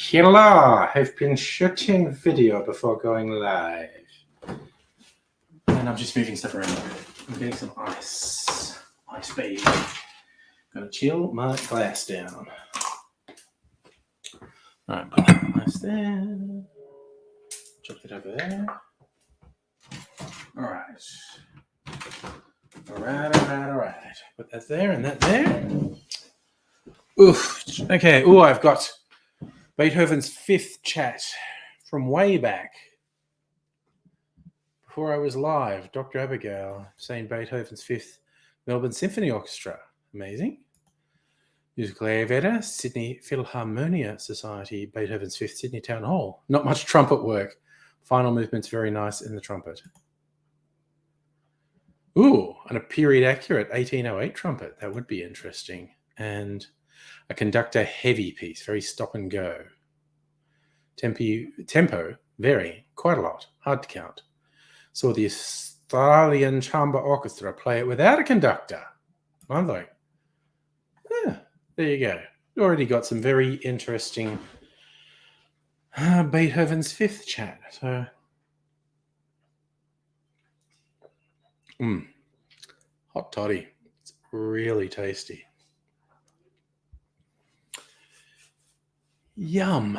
Hello, I've been shooting video before going live. And I'm just moving stuff around. I'm getting some ice. Ice baby. Gonna chill my glass down. Alright, put that ice there. Chuck it over there. Alright. Alright. Put that there and that there. Oof. Okay, I've got Beethoven's fifth chat from way back. Before I was live, Dr. Abigail saying Beethoven's fifth Melbourne Symphony Orchestra. Amazing. Musical Ayurveda, Sydney Philharmonia Society, Beethoven's fifth Sydney Town Hall. Not much trumpet work. Final movement's very nice in the trumpet. Ooh, and a period accurate 1808 trumpet. That would be interesting. And a conductor heavy piece, very stop and go. Tempo, very, quite a lot, hard to count. Saw the Australian Chamber Orchestra play it without a conductor. I'm like, there you go. Already got some very interesting Beethoven's fifth chat. So, hot toddy. It's really tasty. Yum.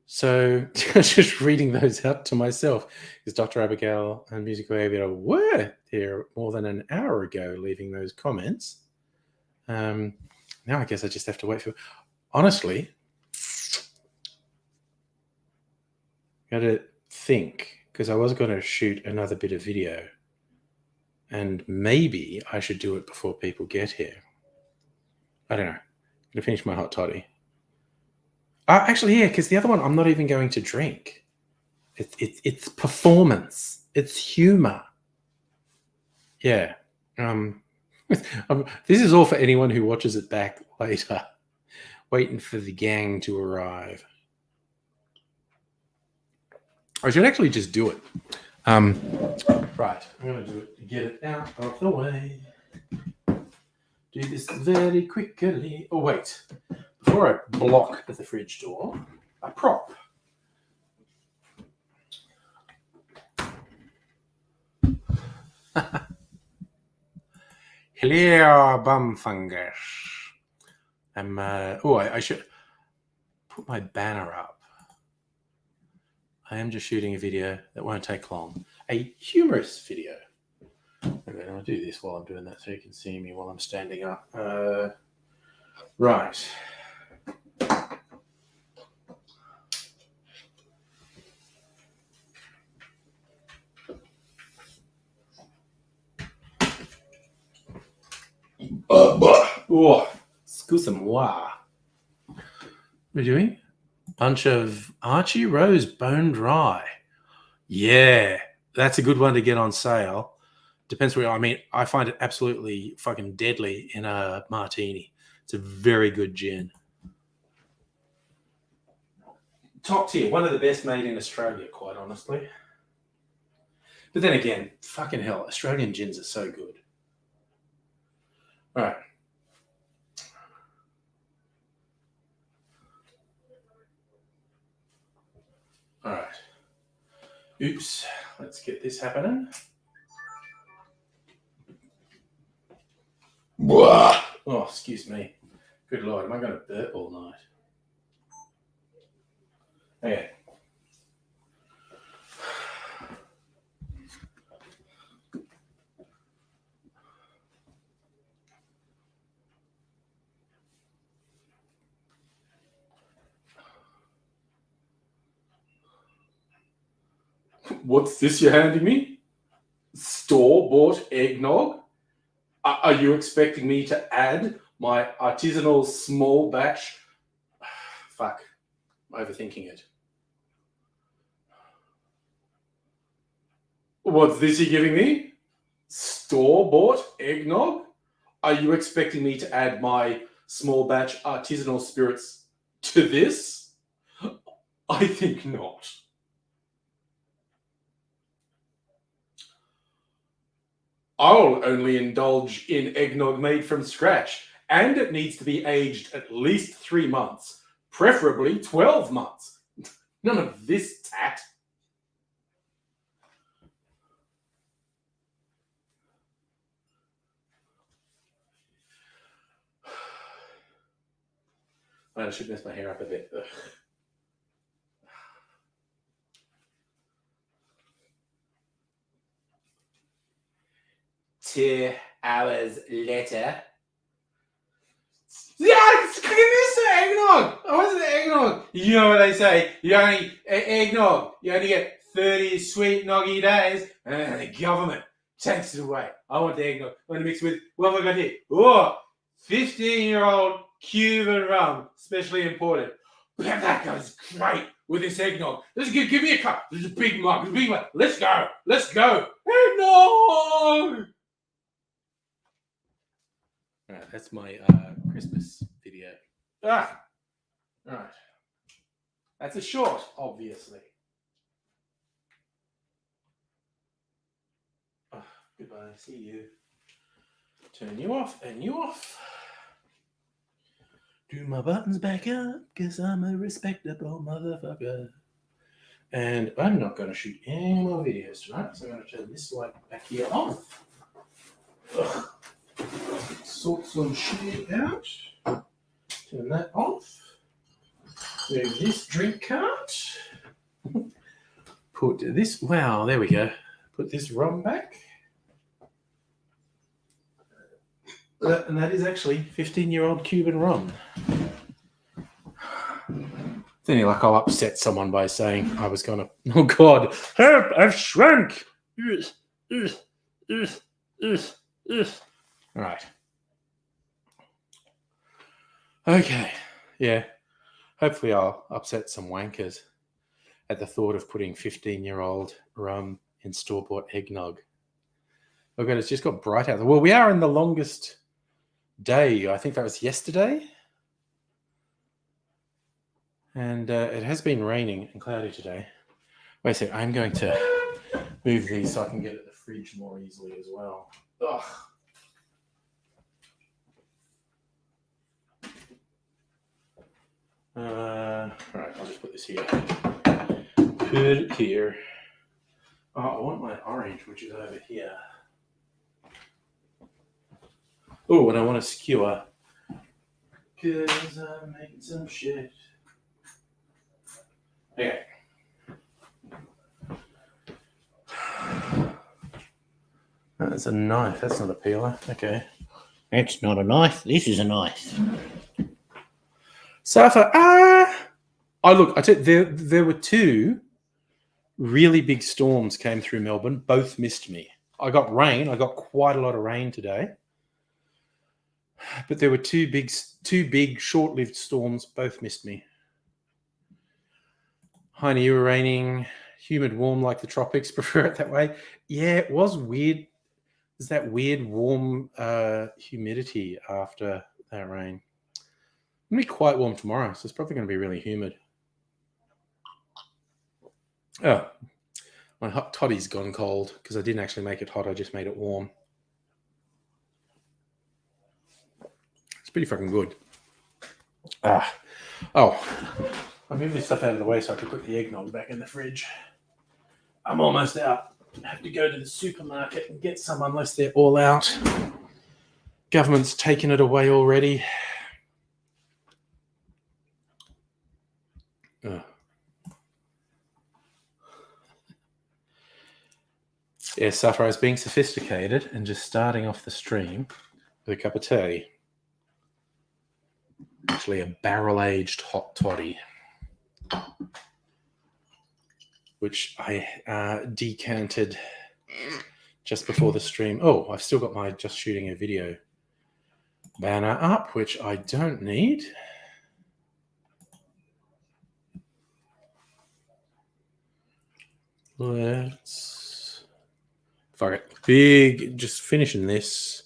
So just reading those out to myself, because Dr. Abigail and Musical Ayurveda were here more than an hour ago leaving those comments. Now I guess I just have to wait for... Honestly, got to think, because I was going to shoot another bit of video, and maybe I should do it before people get here. I don't know. I'm going to finish my hot toddy. Actually, yeah, because the other one I'm not even going to drink. It's performance. It's humor. Yeah. This is all for anyone who watches it back later, waiting for the gang to arrive. I should actually just do it. Right, I'm going to do it to get it out of the way. Do this very quickly. Oh, wait. Before I block the fridge door, a prop. Hello, bum fungus. I should put my banner up. I am just shooting a video that won't take long. A humorous video. Okay, I'll do this while I'm doing that so you can see me while I'm standing up. Right. Excuse-moi. What are we doing? Bunch of Archie Rose Bone Dry. Yeah, that's a good one to get on sale. Depends where. I mean, I find it absolutely fucking deadly in a martini. It's a very good gin. Top tier. One of the best made in Australia, quite honestly. But then again, fucking hell, Australian gins are so good. All right. All right. Oops. Let's get this happening. Oh, excuse me. Good Lord, am I going to burp all night? Okay. What's this you're handing me? Store-bought eggnog? Are you expecting me to add my artisanal small batch? Fuck. overthinking it. What's this you're giving me? Store-bought eggnog? Are you expecting me to add my small batch artisanal spirits to this? I think not. I'll only indulge in eggnog made from scratch, and it needs to be aged at least 3 months, preferably 12 months. None of this tat. I should mess my hair up a bit. Ugh. 2 hours later. Yeah, give me some eggnog. I want the eggnog. You know what they say? You only eggnog. You only get 30 sweet noggy days, and the government takes it away. I want the eggnog. I want to mix with what have I got here? Oh, 15-year-old Cuban rum, specially imported. Man, that goes great with this eggnog. Give me a cup. This is a big mug. Let's go. Let's go. Eggnog. All right, that's my Christmas video. All right. That's a short, obviously. Goodbye. See you. Turn you off and you off. Do my buttons back up, because I'm a respectable motherfucker. And I'm not going to shoot any more videos tonight, so I'm going to turn this light back here off. Ugh. Sort some shit out. Turn that off. Move this drink cart. Put this, wow, there we go. Put this rum back. And that is actually 15-year-old Cuban rum. It's only like I'll upset someone by saying I was going to, oh God, help, I've shrunk. All right. Okay, yeah. Hopefully I'll upset some wankers at the thought of putting 15-year-old rum in store-bought eggnog. Oh God, it's just got bright out there. Well, we are in the longest day. I think that was yesterday. And it has been raining and cloudy today. Wait a second, I'm going to move these so I can get at the fridge more easily as well. Ugh. All right, I'll just put this here. Put it here. Oh, I want my orange, which is over here. Oh, and I want a skewer. Because I'm making some shit. Okay. That's a knife. That's not a peeler. Okay. That's not a knife. This is a knife. Safa, look, I tell you, there were 2 really big storms came through Melbourne. Both missed me. I got rain. I got quite a lot of rain today. But there were 2 big short-lived storms. Both missed me. Heine, you were raining, humid, warm like the tropics. Prefer it that way. Yeah, it was weird. There's that weird warm humidity after that rain. It's going to be quite warm tomorrow, so it's probably going to be really humid. Oh, my hot toddy's gone cold because I didn't actually make it hot. I just made it warm. It's pretty fucking good. I moved this stuff out of the way so I could put the eggnog back in the fridge. I'm almost out. I have to go to the supermarket and get some unless they're all out. Government's taken it away already. Yeah, Safra is being sophisticated and just starting off the stream with a cup of tea. Actually, a barrel-aged hot toddy, which I decanted just before the stream. Oh, I've still got my just shooting a video banner up, which I don't need. Let's fuck it. Just finishing this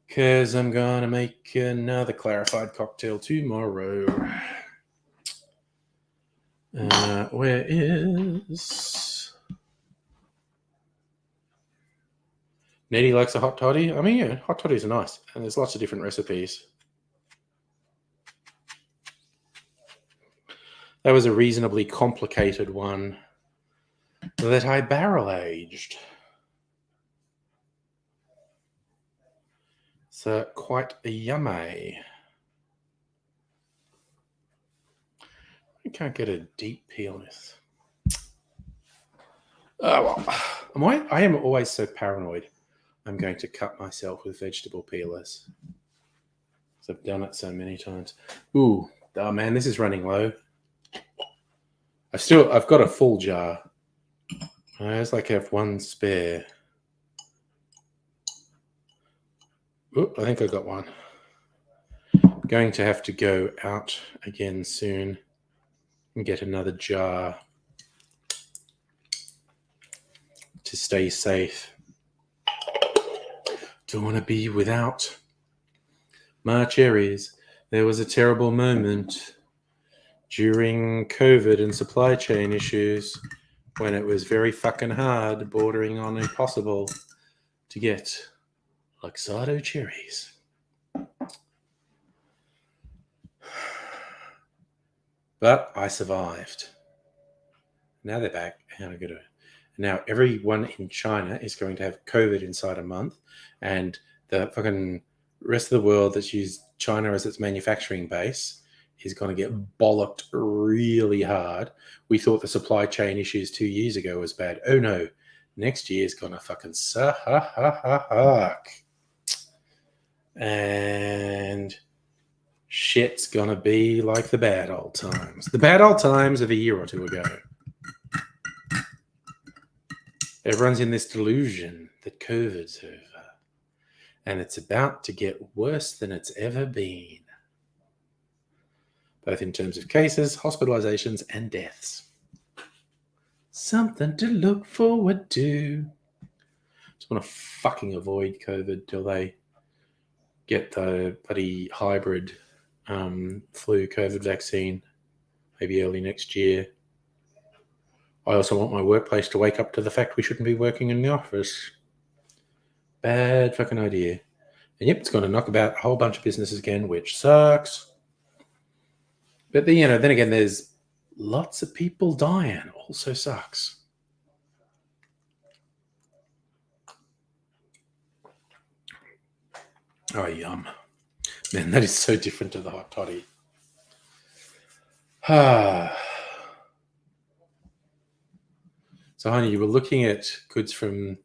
because I'm gonna make another clarified cocktail tomorrow. Where is Nettie likes a hot toddy? I mean, yeah, hot toddies are nice, and there's lots of different recipes. That was a reasonably complicated one that I barrel aged. So quite yummy. I can't get a deep peel this. Oh, well, I am always so paranoid. I'm going to cut myself with vegetable peelers. So I've done it so many times. Ooh, oh man, this is running low. I've got a full jar. I just like have one spare. Oh, I think I got one. Going to have to go out again soon and get another jar to stay safe. Don't want to be without my cherries. There was a terrible moment during COVID and supply chain issues when it was very fucking hard, bordering on impossible, to get Luxardo cherries. But I survived. Now they're back, and I got to. Now everyone in China is going to have COVID inside a month, and the fucking rest of the world that's used China as its manufacturing base is going to get bollocked really hard. We thought the supply chain issues 2 years ago was bad. Oh no, next year is going to fucking suck. And shit's going to be like the bad old times. The bad old times of a year or two ago. Everyone's in this delusion that COVID's over. And it's about to get worse than it's ever been. Both in terms of cases, hospitalizations, and deaths. Something to look forward to. Just want to fucking avoid COVID till they get the bloody hybrid flu COVID vaccine, maybe early next year. I also want my workplace to wake up to the fact we shouldn't be working in the office. Bad fucking idea. And yep, it's going to knock about a whole bunch of businesses again, which sucks. But then, then again, there's lots of people dying. Also sucks. Oh, yum. Man, that is so different to the hot toddy. So, honey, you were looking at goods from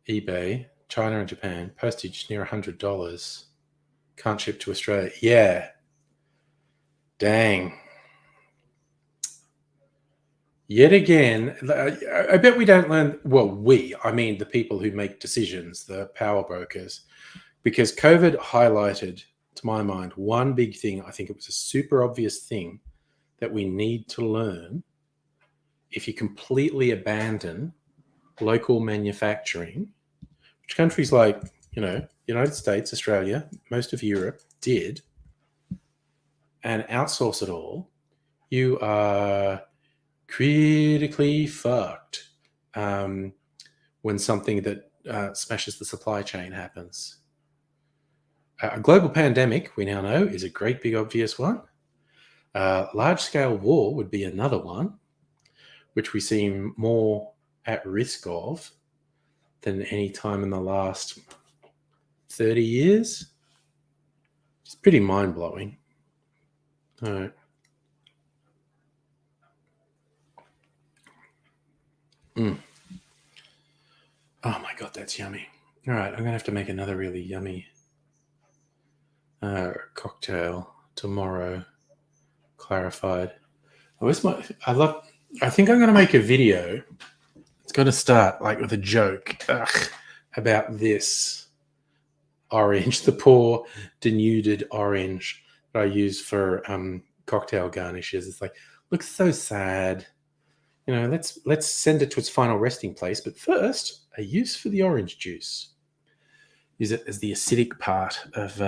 eBay, China and Japan, postage near $100. Can't ship to Australia. Yeah. Dang. Yet again, I bet we don't learn. Well, I mean the people who make decisions, the power brokers, because COVID highlighted, to my mind, one big thing. I think it was a super obvious thing that we need to learn. If you completely abandon local manufacturing, which countries like, United States, Australia, most of Europe did, and outsource it all, you are critically fucked when something that smashes the supply chain happens. A global pandemic, we now know, is a great big obvious one. Large-scale war would be another one, which we seem more at risk of than any time in the last 30 years. It's pretty mind-blowing. All right. Oh my God, that's yummy. All right, I'm going to have to make another really yummy cocktail tomorrow, clarified. I think I'm going to make a video. It's going to start with a joke about this orange, the poor denuded orange that I use for cocktail garnishes. It's looks so sad. let's send it to its final resting place. But first, a use for the orange juice. Use it as the acidic part of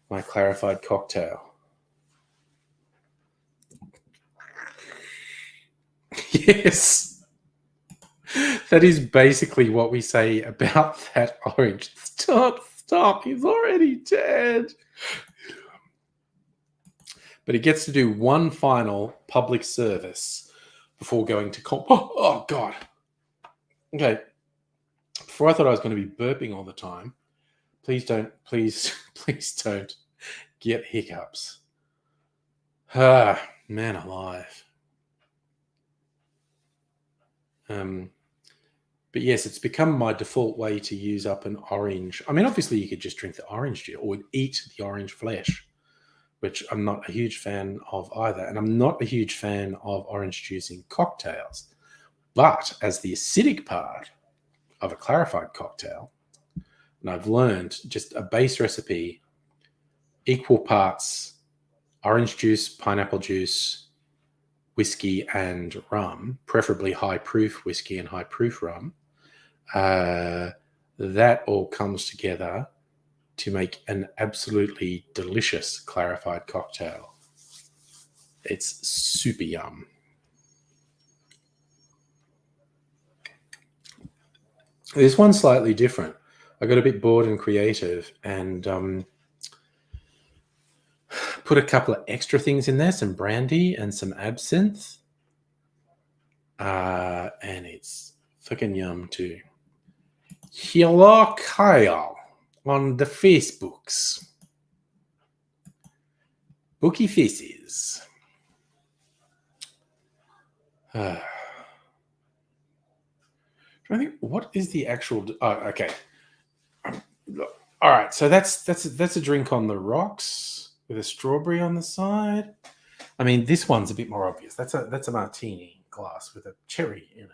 my clarified cocktail. Yes. That is basically what we say about that orange. Stop. He's already dead. But he gets to do one final public service before going to Oh, God. Okay. Before I thought I was going to be burping all the time, please don't get hiccups. Ah, man alive. But yes, it's become my default way to use up an orange. I mean, obviously you could just drink the orange juice or eat the orange flesh, which I'm not a huge fan of either. And I'm not a huge fan of orange juice in cocktails. But as the acidic part of a clarified cocktail, and I've learned just a base recipe, equal parts orange juice, pineapple juice, whiskey, and rum, preferably high-proof whiskey and high-proof rum. That all comes together to make an absolutely delicious clarified cocktail. It's super yum. This one's slightly different. I got a bit bored and creative and put a couple of extra things in there, some brandy and some absinthe. And it's fucking yum too. Hello, Kyle, on the Facebooks. Bookie faces. I think, what is the actual? Oh, okay. All right. So that's a drink on the rocks with a strawberry on the side. I mean, this one's a bit more obvious. That's a martini glass with a cherry in it.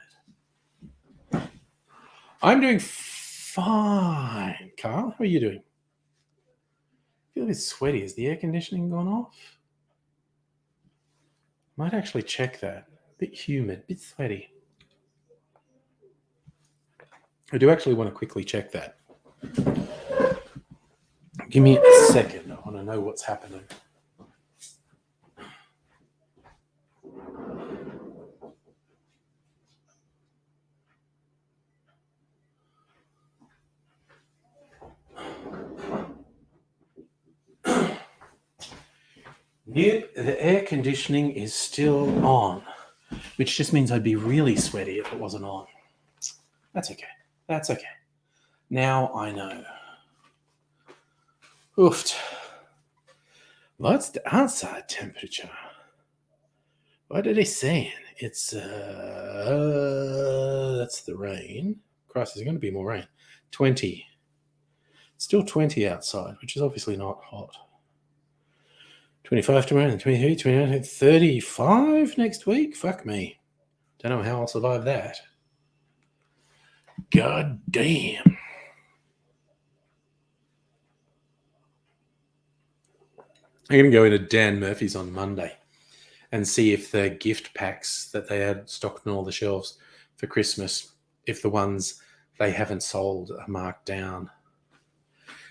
I'm doing fine, Carl. How are you doing? I feel a bit sweaty. Has the air conditioning gone off? Might actually check that. A bit humid, a bit sweaty. I do actually want to quickly check that. Give me a second. I want to know what's happening. Yep, the air conditioning is still on, which just means I'd be really sweaty if it wasn't on. That's okay. That's okay. Now I know. Oofed. What's the outside temperature? What are they saying? It's, that's the rain. Christ, there's going to be more rain. 20. Still 20 outside, which is obviously not hot. 25 tomorrow, 23, 29, 35 next week? Fuck me. Don't know how I'll survive that. God damn. I'm going to go into Dan Murphy's on Monday and see if the gift packs that they had stocked on all the shelves for Christmas, if the ones they haven't sold are marked down.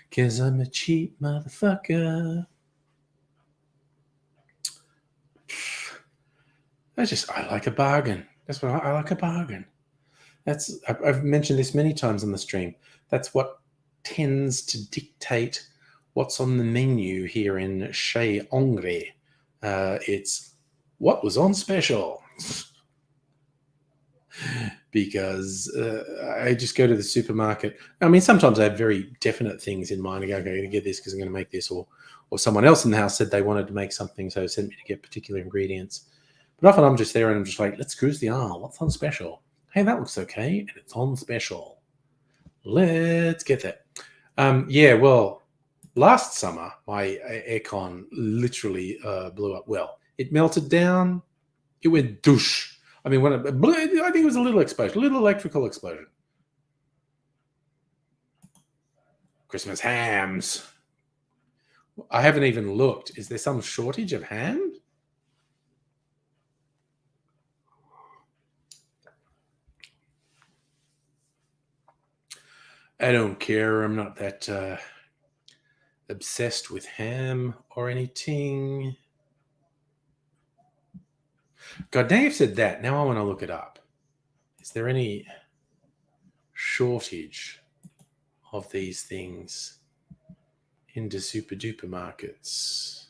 Because I'm a cheap motherfucker. I like a bargain. That's what I like, a bargain. I've mentioned this many times on the stream. That's what tends to dictate what's on the menu here in Chez Angre. It's what was on special. Because I just go to the supermarket. I mean, sometimes I have very definite things in mind. I go, okay, I'm going to get this because I'm going to make this. Or someone else in the house said they wanted to make something, so sent me to get particular ingredients. But often I'm just there and I'm just like, let's cruise the aisle. What's on special? Hey, that looks okay. And it's on special. Let's get that. Yeah, well, last summer, my aircon literally blew up. Well, it melted down. It went douche. I mean, when it blew, I think it was a little explosion, a little electrical explosion. Christmas hams. I haven't even looked. Is there some shortage of ham? I don't care. I'm not that obsessed with ham or anything. God dang, I've said that. Now I want to look it up. Is there any shortage of these things in the super duper markets?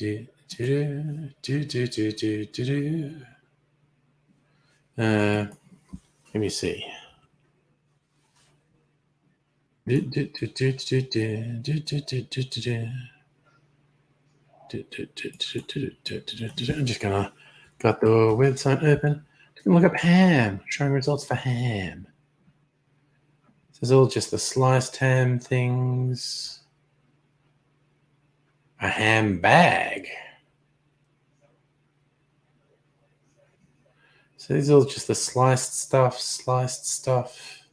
Let me see. I'm just gonna got the website open. Just gonna look up ham, showing results for ham. This is all just the sliced ham things. A ham bag. So these are all just the sliced stuff.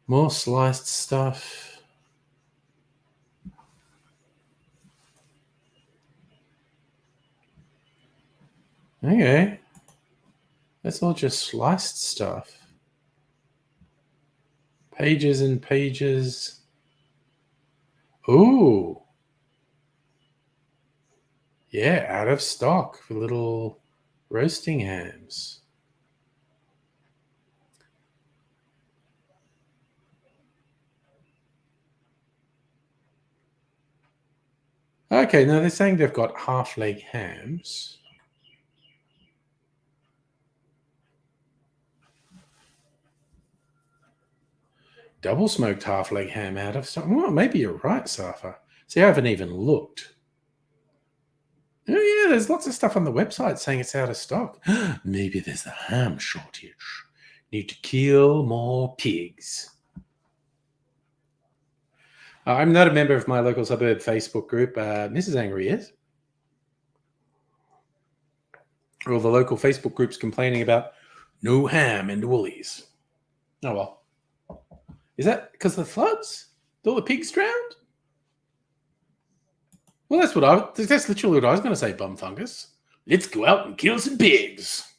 More sliced stuff. Okay. That's all just sliced stuff. Pages and pages. Ooh. Yeah, out of stock for little roasting hams. Okay, now they're saying they've got half leg hams. Double smoked half leg ham out of stock. Well, maybe you're right, Safa. See, I haven't even looked. Oh, yeah, there's lots of stuff on the website saying it's out of stock. Maybe there's a ham shortage. Need to kill more pigs. I'm not a member of my local suburb Facebook group. Mrs. Angry is. All the local Facebook groups complaining about no ham in the Woolies. Oh, well. Is that because of the floods? Did all the pigs drowned? Well, that's literally what I was going to say, bum fungus. Let's go out and kill some pigs.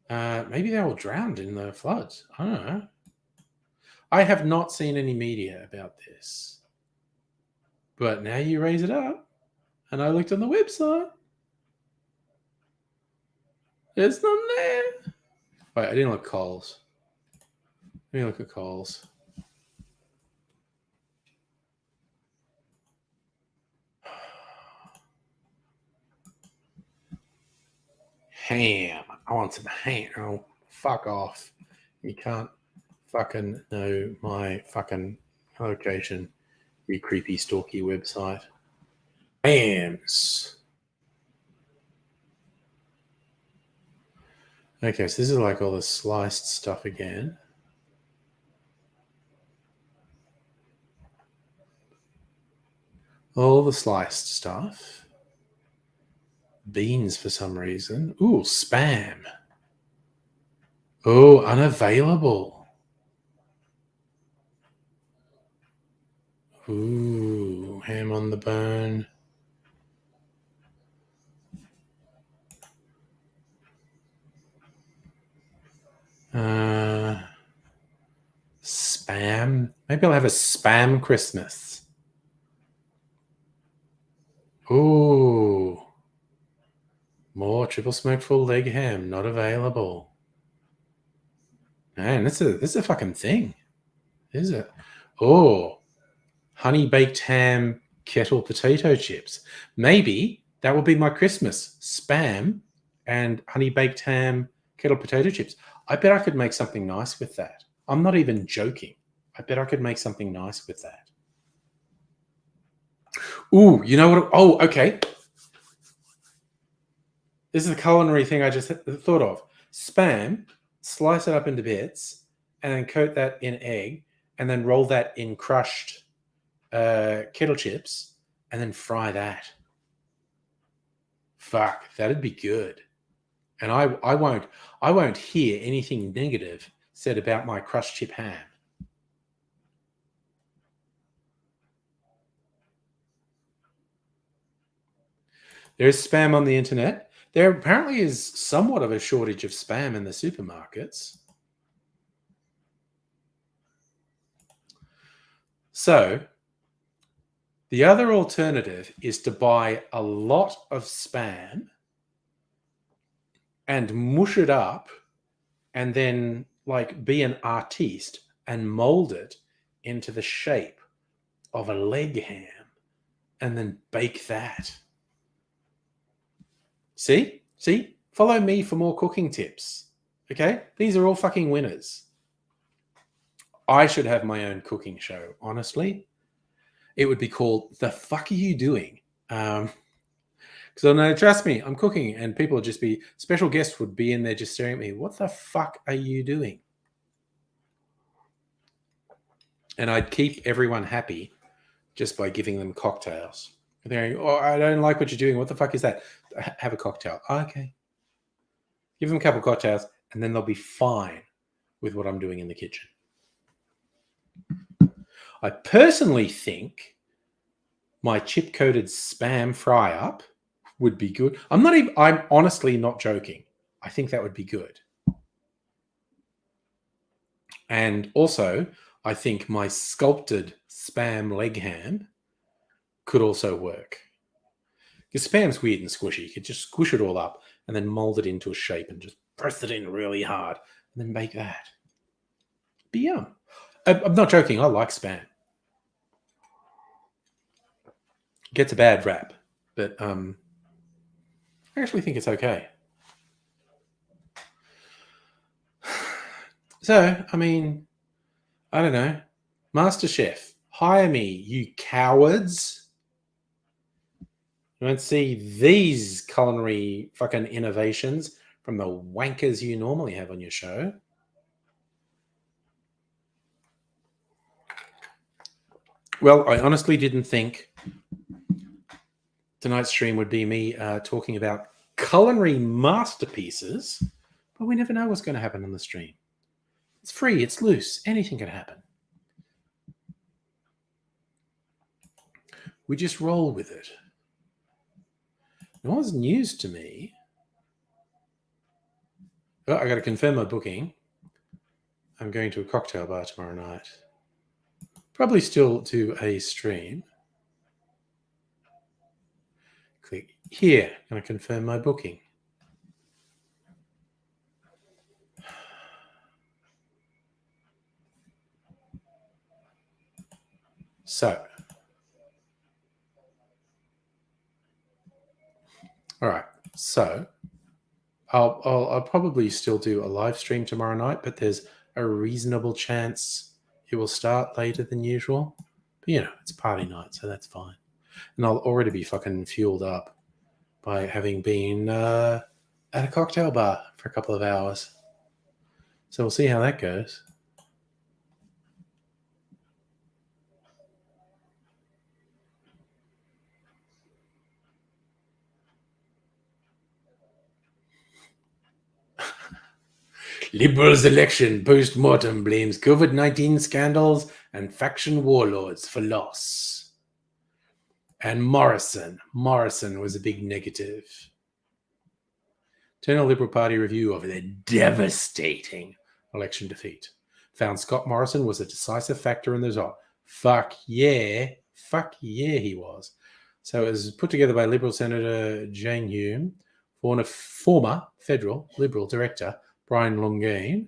Maybe they all drowned in the floods. I don't know. I have not seen any media about this. But now you raise it up, and I looked on the website. It's not there. Wait, I didn't look at Coles. Let me look at Coles. Ham. I want some ham. Oh, fuck off. You can't fucking know my fucking location, you creepy, stalky website. Hams. Okay, so this is like all the sliced stuff again. All the sliced stuff. Beans for some reason. Ooh, spam. Oh, unavailable. Ooh, ham on the bone. Spam. Maybe I'll have a spam Christmas. Ooh. More triple smoked full leg ham, not available. Man, this is a fucking thing. Is it? Oh, honey baked ham kettle potato chips. Maybe that will be my Christmas. Spam and honey baked ham kettle potato chips. I bet I could make something nice with that. I'm not even joking. I bet I could make something nice with that. Ooh, you know what? Oh, okay. This is a culinary thing I just thought of. Spam, slice it up into bits, and then coat that in egg, and then roll that in crushed kettle chips, and then fry that. Fuck, that'd be good. And I won't hear anything negative said about my crushed chip ham. There is spam on the internet. There apparently is somewhat of a shortage of spam in the supermarkets. So the other alternative is to buy a lot of spam and mush it up and then like be an artiste and mold it into the shape of a leg ham and then bake that. See? Follow me for more cooking tips. Okay? These are all fucking winners. I should have my own cooking show, honestly. It would be called The Fuck Are You Doing? Because I know, trust me, I'm cooking and people would just be, special guests would be in there just staring at me. What the fuck are you doing? And I'd keep everyone happy just by giving them cocktails. They're going, oh, I don't like what you're doing. What the fuck is that? Have a cocktail. Oh, okay. Give them a couple of cocktails and then they'll be fine with what I'm doing in the kitchen. I personally think my chip-coated spam fry-up would be good. I'm honestly not joking. I think that would be good. And also, I think my sculpted spam leg ham could also work. Because spam's weird and squishy. You could just squish it all up and then mold it into a shape and just press it in really hard and then bake that. Be yum. I'm not joking. I like spam. It gets a bad rap, but I actually think it's okay. So, I mean, I don't know. MasterChef, hire me, you cowards. You won't see these culinary fucking innovations from the wankers you normally have on your show. Well, I honestly didn't think tonight's stream would be me talking about culinary masterpieces, but we never know what's going to happen on the stream. It's free, it's loose, anything can happen. We just roll with it. It was news to me. Oh, I got to confirm my booking. I'm going to a cocktail bar tomorrow night. Probably still do a stream. Click here. I'm going to confirm my booking. So, all right. So, I'll probably still do a live stream tomorrow night, but there's a reasonable chance it will start later than usual. But, you know, it's party night, so that's fine. And I'll already be fucking fueled up by having been at a cocktail bar for a couple of hours. So we'll see how that goes. Liberals election post-mortem blames COVID-19 scandals and faction warlords for loss. And Morrison was a big negative. Internal Liberal Party review of their devastating election defeat found Scott Morrison was a decisive factor in the result. Fuck yeah, he was. So it was put together by Liberal Senator Jane Hume, former federal Liberal director Brian Longane,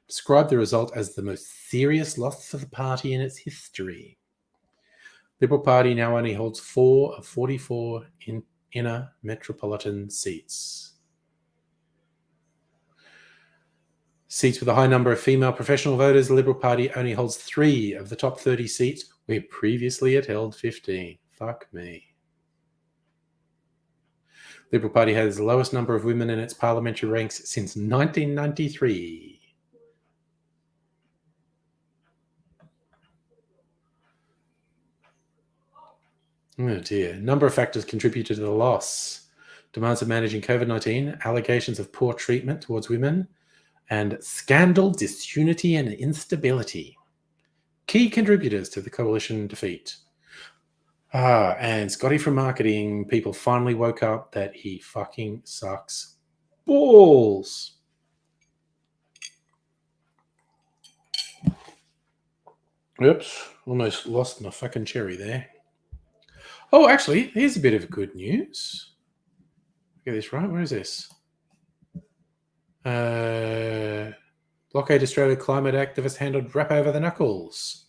described the result as the most serious loss for the party in its history. Liberal Party now only holds 4 of 44 inner metropolitan seats. Seats with a high number of female professional voters, the Liberal Party only holds 3 of the top 30 seats, where previously it held 15. Fuck me. Liberal Party has the lowest number of women in its parliamentary ranks since 1993. Oh dear. A number of factors contributed to the loss. Demands of managing COVID-19, allegations of poor treatment towards women, and scandal, disunity, and instability. Key contributors to the coalition defeat. And Scotty from marketing, people finally woke up that he fucking sucks balls. Oops, almost lost my fucking cherry there. Oh, actually, here's a bit of good news. Get this right. Where is this? Blockade Australia climate activist handled rap over the knuckles.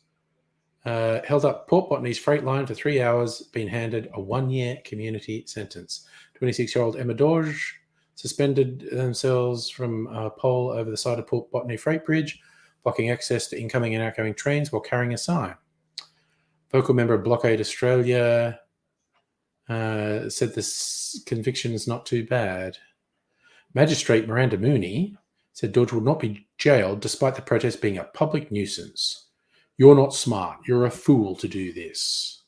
Held up Port Botany's freight line for 3 hours, been handed a 1-year community sentence. 26-year-old Emma Dorge suspended themselves from a pole over the side of Port Botany Freight Bridge, blocking access to incoming and outgoing trains while carrying a sign. Vocal member of Blockade Australia said this conviction is not too bad. Magistrate Miranda Mooney said Dodge will not be jailed despite the protest being a public nuisance. You're not smart. You're a fool to do this.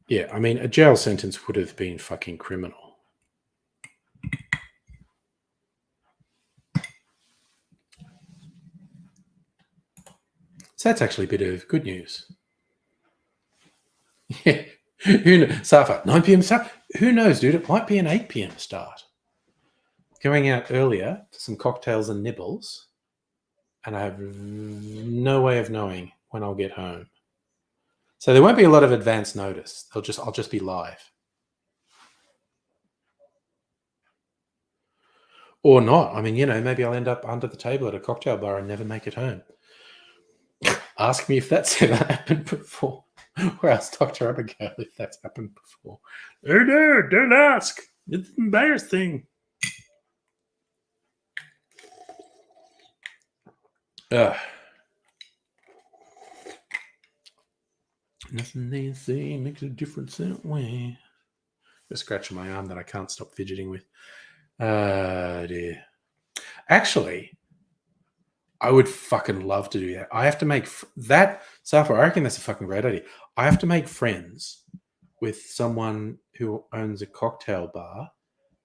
Yeah, I mean, a jail sentence would have been fucking criminal. So that's actually a bit of good news. Yeah. Safa, 9 p.m. start? Who knows, dude? It might be an 8 p.m. start. Going out earlier for some cocktails and nibbles, and I have no way of knowing when I'll get home. So there won't be a lot of advance notice. I'll just be live. Or not. I mean, maybe I'll end up under the table at a cocktail bar and never make it home. Ask me if that's ever happened before. Or ask Dr. Abigail if that's happened before. Oh no, don't ask. It's embarrassing. Nothing they say makes a difference that way. Just scratching my arm that I can't stop fidgeting with. Dear. Actually, I would fucking love to do that. I have to make that. Safa, I reckon that's a fucking great idea. I have to make friends with someone who owns a cocktail bar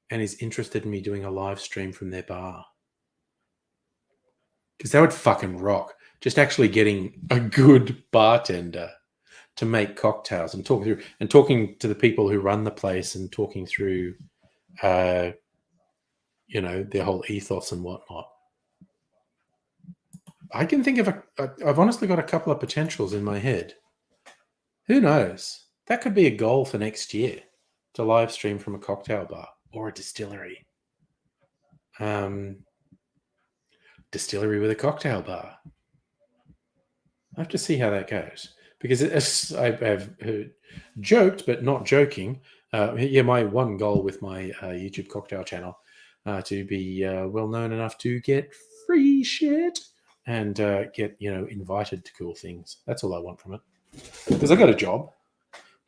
and is interested in me doing a live stream from their bar. Because that would fucking rock. Just actually getting a good bartender to make cocktails and talking to the people who run the place and talking through, their whole ethos and whatnot. I can think of I've honestly got a couple of potentials in my head. Who knows? That could be a goal for next year, to live stream from a cocktail bar or a distillery. Distillery with a cocktail bar. I have to see how that goes. Because I have joked, but not joking. My one goal with my YouTube cocktail channel to be well known enough to get free shit and get invited to cool things. That's all I want from it. Because I got a job.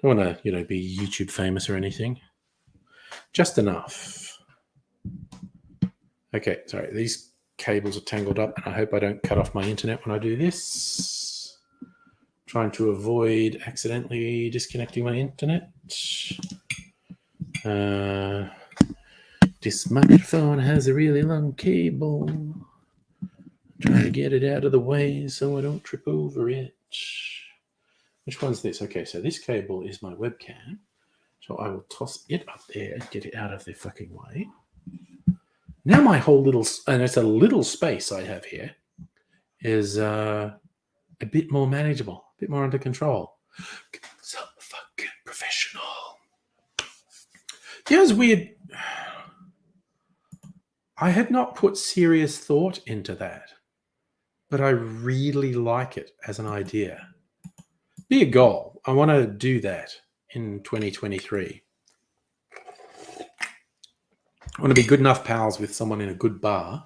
Don't want to be YouTube famous or anything. Just enough. Okay, sorry. These cables are tangled up, and I hope I don't cut off my internet when I do this. Trying to avoid accidentally disconnecting my internet. This microphone has a really long cable. Trying to get it out of the way so I don't trip over it. Which one's this? Okay, so this cable is my webcam. So I will toss it up there and get it out of the fucking way. Now my whole little, and it's a little space I have here, is a bit more manageable, a bit more under control. So fucking professional. Yeah, it was weird. I had not put serious thought into that, but I really like it as an idea. Be a goal. I want to do that in 2023. I want to be good enough pals with someone in a good bar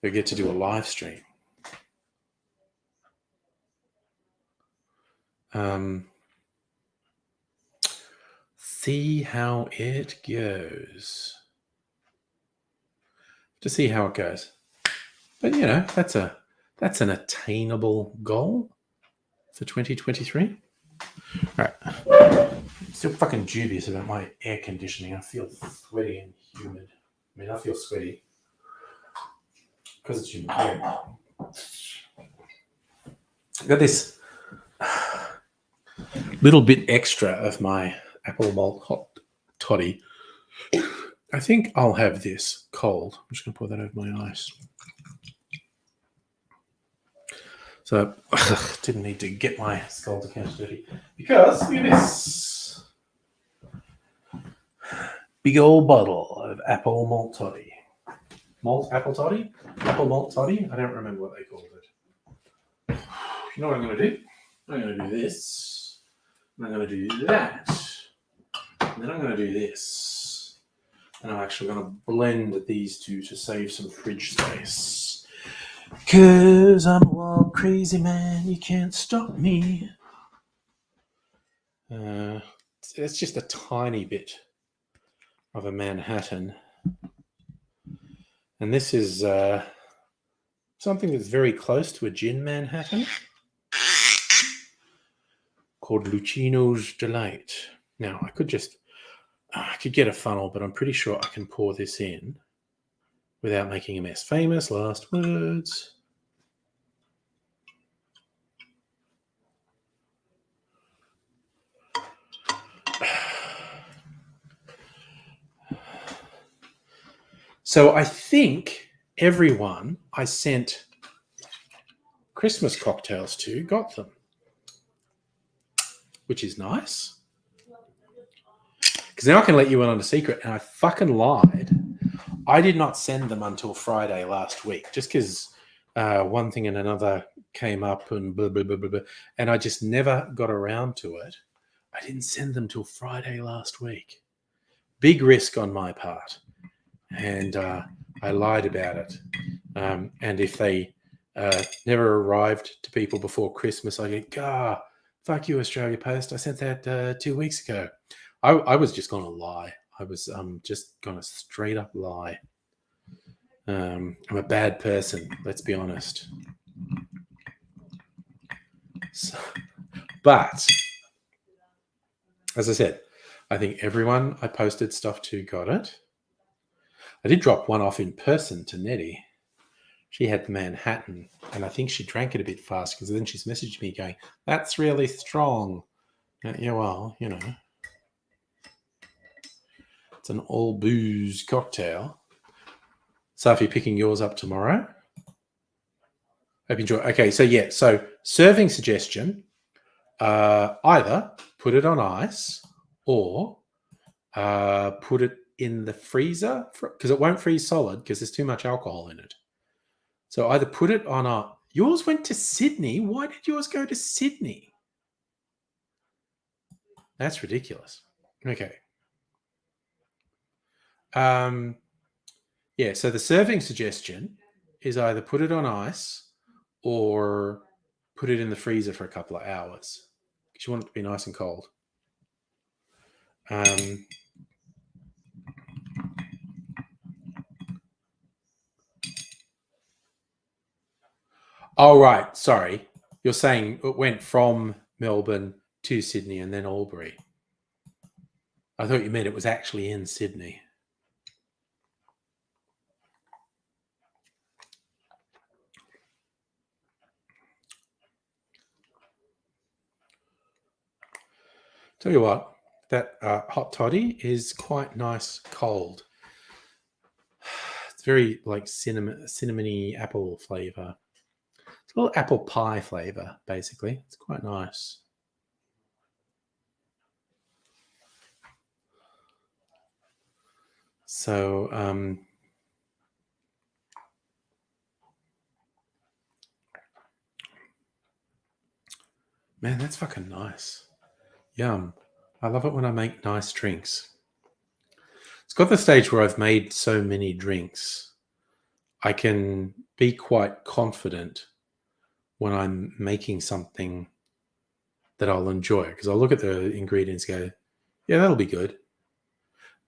who get to do a live stream. See how it goes. To see how it goes. But that's an attainable goal for 2023. All right. I'm still fucking dubious about my air conditioning. I feel sweaty and humid. I mean, I feel sweaty because it's humid. Got this little bit extra of my apple malt hot toddy. I think I'll have this cold. I'm just going to pour that over my eyes. So, didn't need to get my skull account dirty. Because, look at this. Big old bottle of apple malt toddy. Apple toddy? Apple malt toddy? I don't remember what they called it. You know what I'm going to do? I'm going to do this. And I'm going to do that. And then I'm going to do this. And I'm actually going to blend these two to save some fridge space. Because I'm a wild crazy man. You can't stop me. It's just a tiny bit of a Manhattan. And this is something that's very close to a gin Manhattan called Lucino's Delight. Now, I could get a funnel, but I'm pretty sure I can pour this in without making a mess. Famous last words. So I think everyone I sent Christmas cocktails to got them, which is nice. Because now I can let you in on a secret, and I fucking lied. I did not send them until Friday last week, just because one thing and another came up and blah, blah, blah, blah, blah, and I just never got around to it. I didn't send them till Friday last week. Big risk on my part. And I lied about it. And if they never arrived to people before Christmas, I go, fuck you, Australia Post. I sent that 2 weeks ago. I was just going to lie. I was just going to straight up lie. I'm a bad person, let's be honest. So, but, as I said, I think everyone I posted stuff to got it. I did drop one off in person to Nettie. She had the Manhattan, and I think she drank it a bit fast because then she's messaged me going, that's really strong. Yeah, well, you know. It's an all booze cocktail. Safi, picking yours up tomorrow. Hope you enjoy. Okay, so serving suggestion, either put it on ice or put it in the freezer because it won't freeze solid because there's too much alcohol in it. So either put it on yours went to Sydney. Why did yours go to Sydney? That's ridiculous. Okay. Yeah, so the serving suggestion is either put it on ice or put it in the freezer for a couple of hours because you want it to be nice and cold. Oh, right. Sorry. You're saying it went from Melbourne to Sydney and then Albury. I thought you meant it was actually in Sydney. Tell you what, that hot toddy is quite nice cold. It's very like cinnamony apple flavor. It's a little apple pie flavor, basically. It's quite nice. So, man, that's fucking nice. Yum. I love it when I make nice drinks. It's got the stage where I've made so many drinks. I can be quite confident when I'm making something that I'll enjoy because I'll look at the ingredients and go, yeah, that'll be good.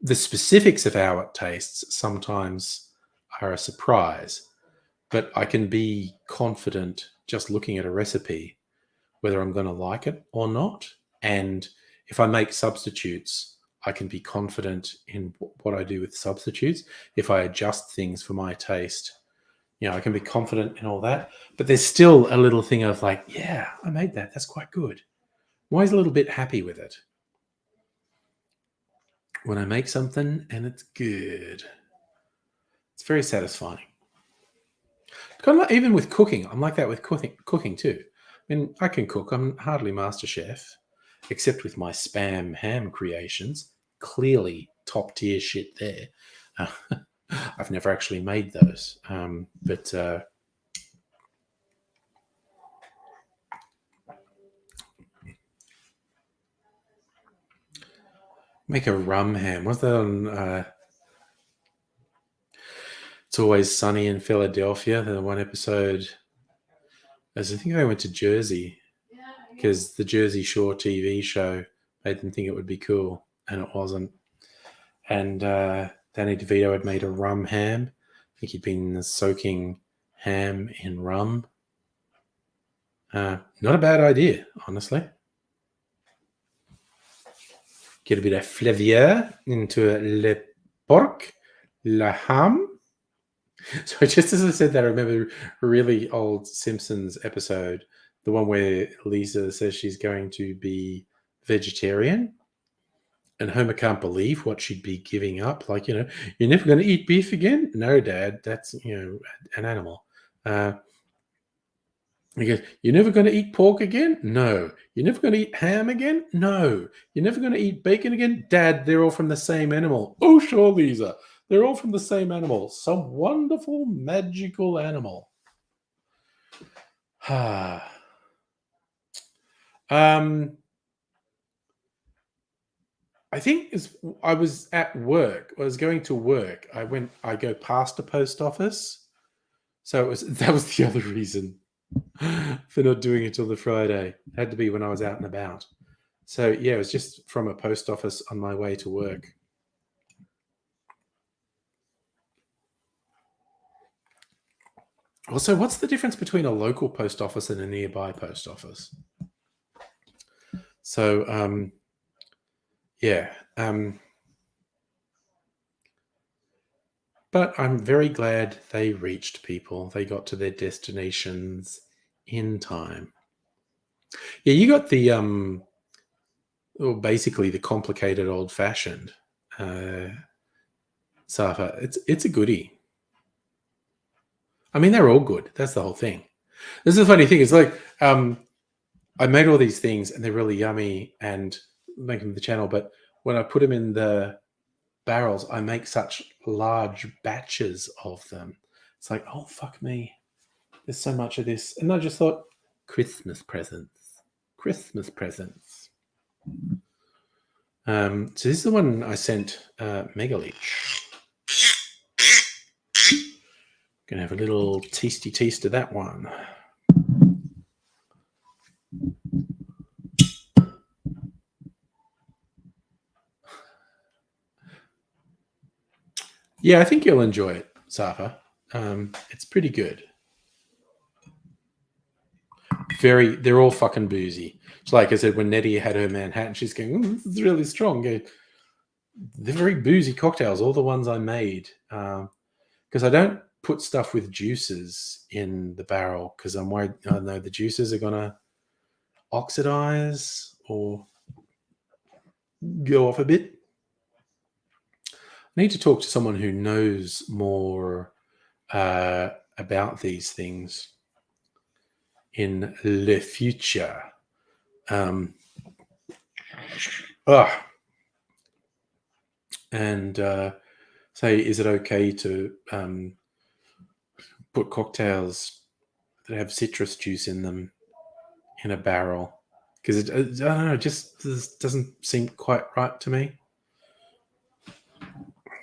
The specifics of how it tastes sometimes are a surprise, but I can be confident just looking at a recipe whether I'm going to like it or not. And if I make substitutes, I can be confident in what I do with substitutes. If I adjust things for my taste, I can be confident in all that. But there's still a little thing of like, yeah, I made that. That's quite good. I'm always a little bit happy with it. When I make something and it's good, it's very satisfying. Kind of like, even with cooking, I'm like that with cooking too. I mean, I can cook. I'm hardly master chef, except with my spam ham creations. Clearly top tier shit there. I've never actually made those, but make a rum ham. What's that on? It's Always Sunny in Philadelphia. The one episode, as I think they went to Jersey because the Jersey Shore TV show made them think it would be cool, and it wasn't. And Danny DeVito had made a rum ham. I think he'd been soaking ham in rum. Not a bad idea, honestly. Get a bit of flavor into le porc, la ham. So just as I said that, I remember a really old Simpsons episode, the one where Lisa says she's going to be vegetarian. And Homer can't believe what she'd be giving up. Like, you're never going to eat beef again? No, Dad, that's, an animal. He goes, you're never going to eat pork again? No. You're never going to eat ham again? No. You're never going to eat bacon again? Dad, they're all from the same animal. Oh, sure, Lisa. They're all from the same animal. Some wonderful, magical animal. I think I was at work. I was going to work. I go past a post office. So that was the other reason for not doing it till the Friday. It had to be when I was out and about. So yeah, it was just from a post office on my way to work. Also, what's the difference between a local post office and a nearby post office? So, yeah. But I'm very glad they reached people. They got to their destinations in time. Yeah, you got the basically the complicated old-fashioned Safa. It's a goodie. I mean, they're all good. That's the whole thing. This is the funny thing. It's like I made all these things and they're really yummy and make them the channel. But when I put them in the barrels, I make such large batches of them. It's like, oh, fuck me. There's so much of this. And I just thought, Christmas presents. Christmas presents. So this is the one I sent Megaleech. Gonna have a little tasty taste of that one. Yeah, I think you'll enjoy it, Safa. It's pretty good. They're all fucking boozy. It's like I said, when Nettie had her Manhattan, she's going, this is really strong. They're very boozy cocktails, all the ones I made. Because I don't put stuff with juices in the barrel because I'm worried, I know the juices are going to oxidize or go off a bit. I need to talk to someone who knows more about these things in the future. And say, is it okay to put cocktails that have citrus juice in them in a barrel? Because I don't know, it just doesn't seem quite right to me.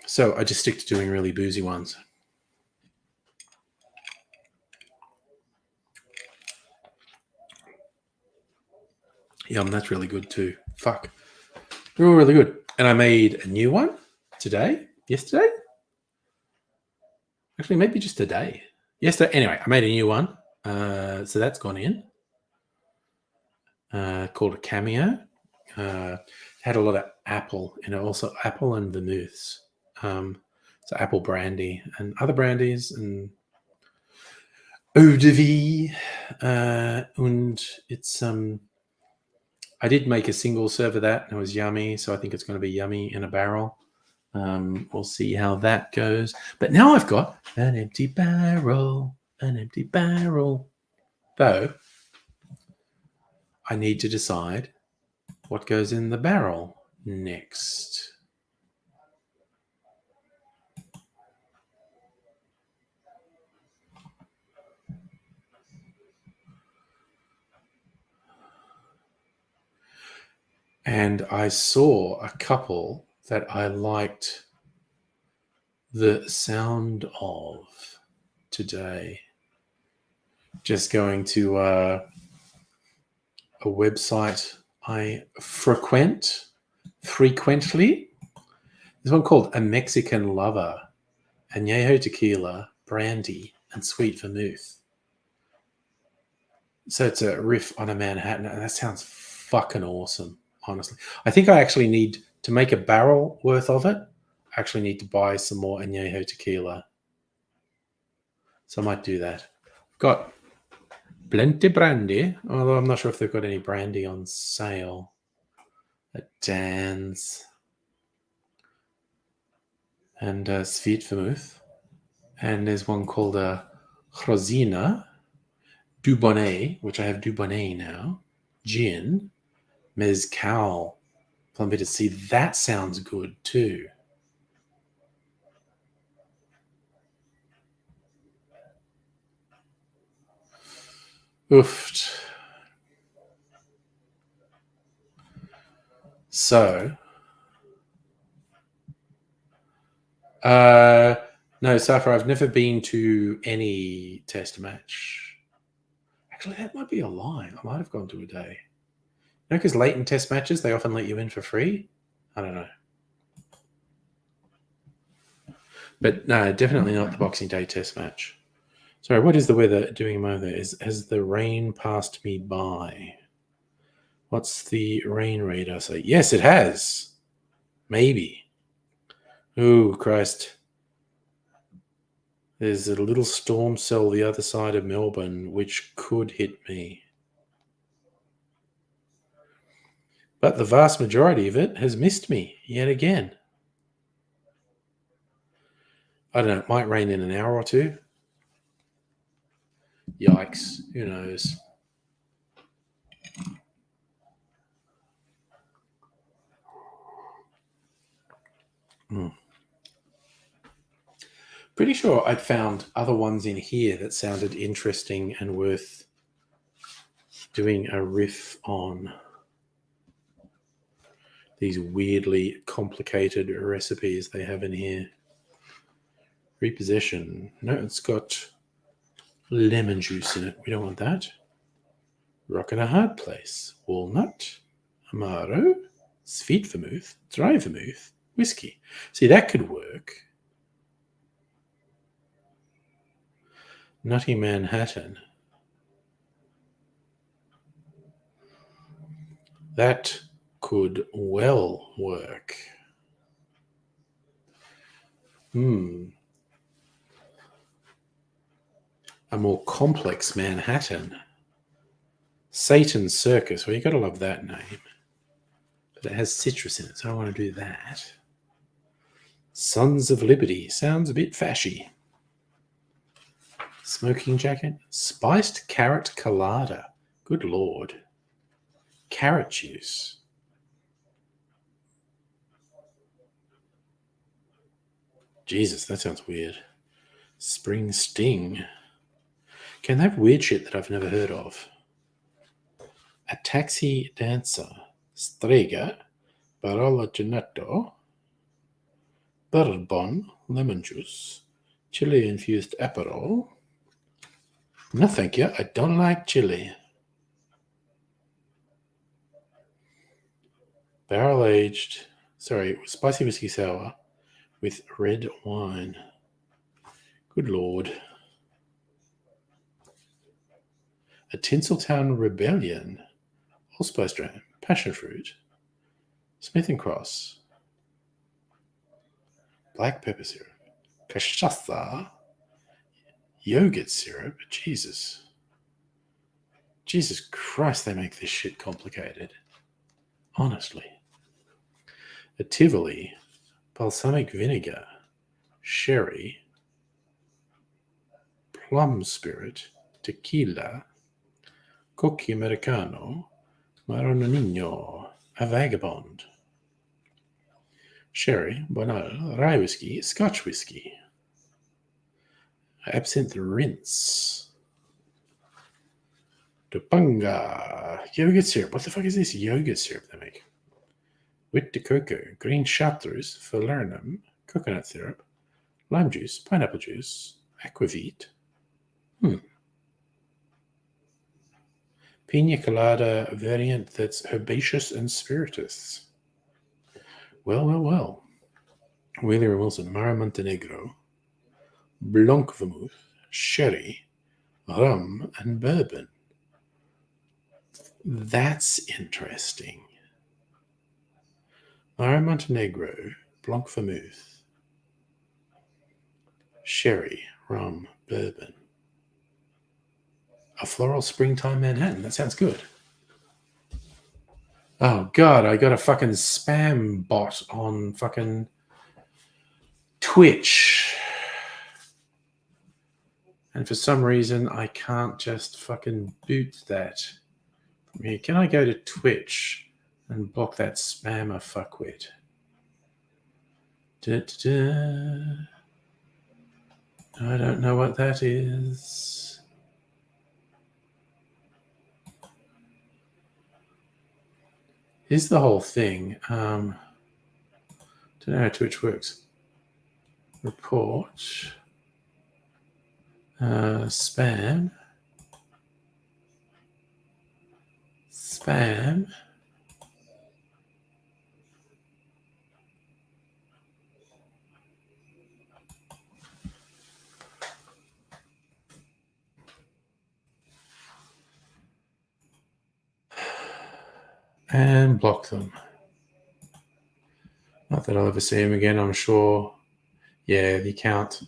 So I just stick to doing really boozy ones. Yum, that's really good too. Fuck. They're all really good. And I made a new one yesterday. Actually, maybe just today. Yesterday. Anyway, I made a new one. So that's gone in. Called a Cameo. Had a lot of apple, also apple and vermouths. So apple brandy and other brandies and eau de vie. And it's I did make a single serve of that, and it was yummy. So I think it's going to be yummy in a barrel. We'll see how that goes. But now I've got an empty barrel, Though I need to decide what goes in the barrel next. And I saw a couple that I liked the sound of today. Just going to a website I frequently. There's one called A Mexican Lover, Añejo Tequila, Brandy, and Sweet Vermouth. So it's a riff on a Manhattan, and that sounds fucking awesome, honestly. I think I actually need to make a barrel worth of it. I actually need to buy some more Añejo Tequila. So I might do that. I've got plenty brandy, although I'm not sure if they've got any brandy on sale at Dan's. And Sweet Vermouth. And there's one called Rosina Dubonnet, which I have Dubonnet now. Gin. Mezcal. Plum bitter. See, that sounds good too. Oofed. So, no, so far I've never been to any test match. Actually, that might be a lie. I might have gone to a day. You know, because late in test matches, they often let you in for free. I don't know. But no, definitely not the Boxing Day test match. Sorry, what is the weather doing over there? Has the rain passed me by? What's the rain radar say? Yes, it has. Maybe. Oh, Christ. There's a little storm cell the other side of Melbourne, which could hit me. But the vast majority of it has missed me yet again. I don't know, it might rain in an hour or two. Yikes, who knows? Pretty sure I'd found other ones in here that sounded interesting and worth doing a riff on. These weirdly complicated recipes they have in here. Repossession. No, it's got lemon juice in it. We don't want that. Rock and a hard place. Walnut. Amaro. Sweet vermouth. Dry vermouth. Whiskey. See, that could work. Nutty Manhattan. That could well work. A more complex Manhattan. Satan's Circus. Well, you got to love that name. But it has citrus in it, so I don't want to do that. Sons of Liberty. Sounds a bit fashy. Smoking jacket. Spiced carrot colada. Good Lord. Carrot juice. Jesus, that sounds weird. Spring Sting. Can they have weird shit that I've never heard of? A taxi dancer. Strega. Parola Gelato. Bourbon. Lemon juice. Chili infused Aperol. No, thank you. I don't like chili. Barrel-aged, spicy whiskey sour with red wine. Good Lord. A Tinseltown Rebellion. Allspice Dram. Passion fruit. Smith & Cross. Black pepper syrup. Cachaça. Yogurt syrup. Jesus. Jesus Christ, they make this shit complicated. Honestly. A Tivoli, balsamic vinegar, sherry, plum spirit, tequila, cocky americano, maronino, a vagabond. Sherry, bonal, rye whiskey, Scotch whiskey, absinthe rinse, Topanga, yogurt syrup. What the fuck is this yogurt syrup they make? Wit de cocoa, green chartreuse, falernum, coconut syrup, lime juice, pineapple juice, aquavit. Pina colada variant that's herbaceous and spirituous. Well. Wheeler and Wilson, Mara Montenegro, Blanc vermouth, sherry, rum, and bourbon. That's interesting. Mara Montenegro, Blanc vermouth, sherry, rum, bourbon. A floral springtime Manhattan. That sounds good. Oh, God, I got a fucking spam bot on fucking Twitch. And for some reason, I can't just fucking boot that from here. Can I go to Twitch and block that spammer fuckwit? I don't know what that is. Here's the whole thing. Don't know how Twitch works. Report. Spam. And block them. Not that I'll ever see him again, I'm sure. Yeah, the account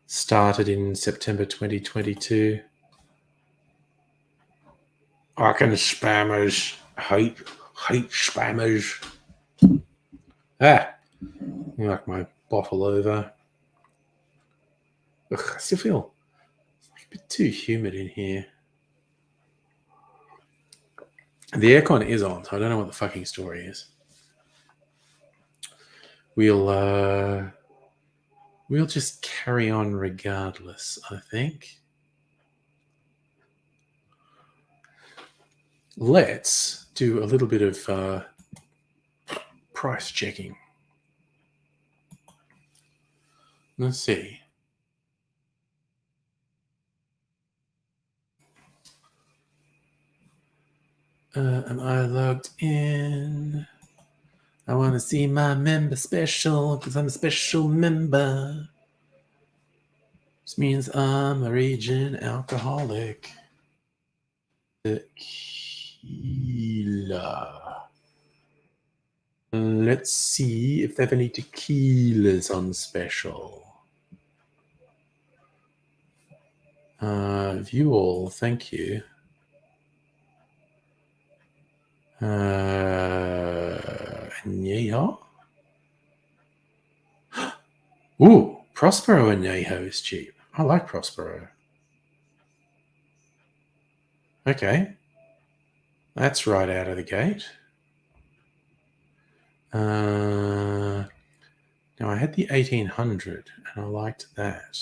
started in September 2022. Fucking spammers. Hate spammers. Knock my bottle over. Ugh, I still feel like a bit too humid in here. The aircon is on, so I don't know what the fucking story is. We'll just carry on regardless, I think. Let's do a little bit of price checking. Let's see. Am I logged in? I want to see my member special because I'm a special member. This means I'm a raging alcoholic. Tequila. Let's see if they have any tequilas on special. View all, thank you. Añejo? Ooh, Prospero Añejo is cheap. I like Prospero. Okay. That's right out of the gate. Now, I had the 1800, and I liked that.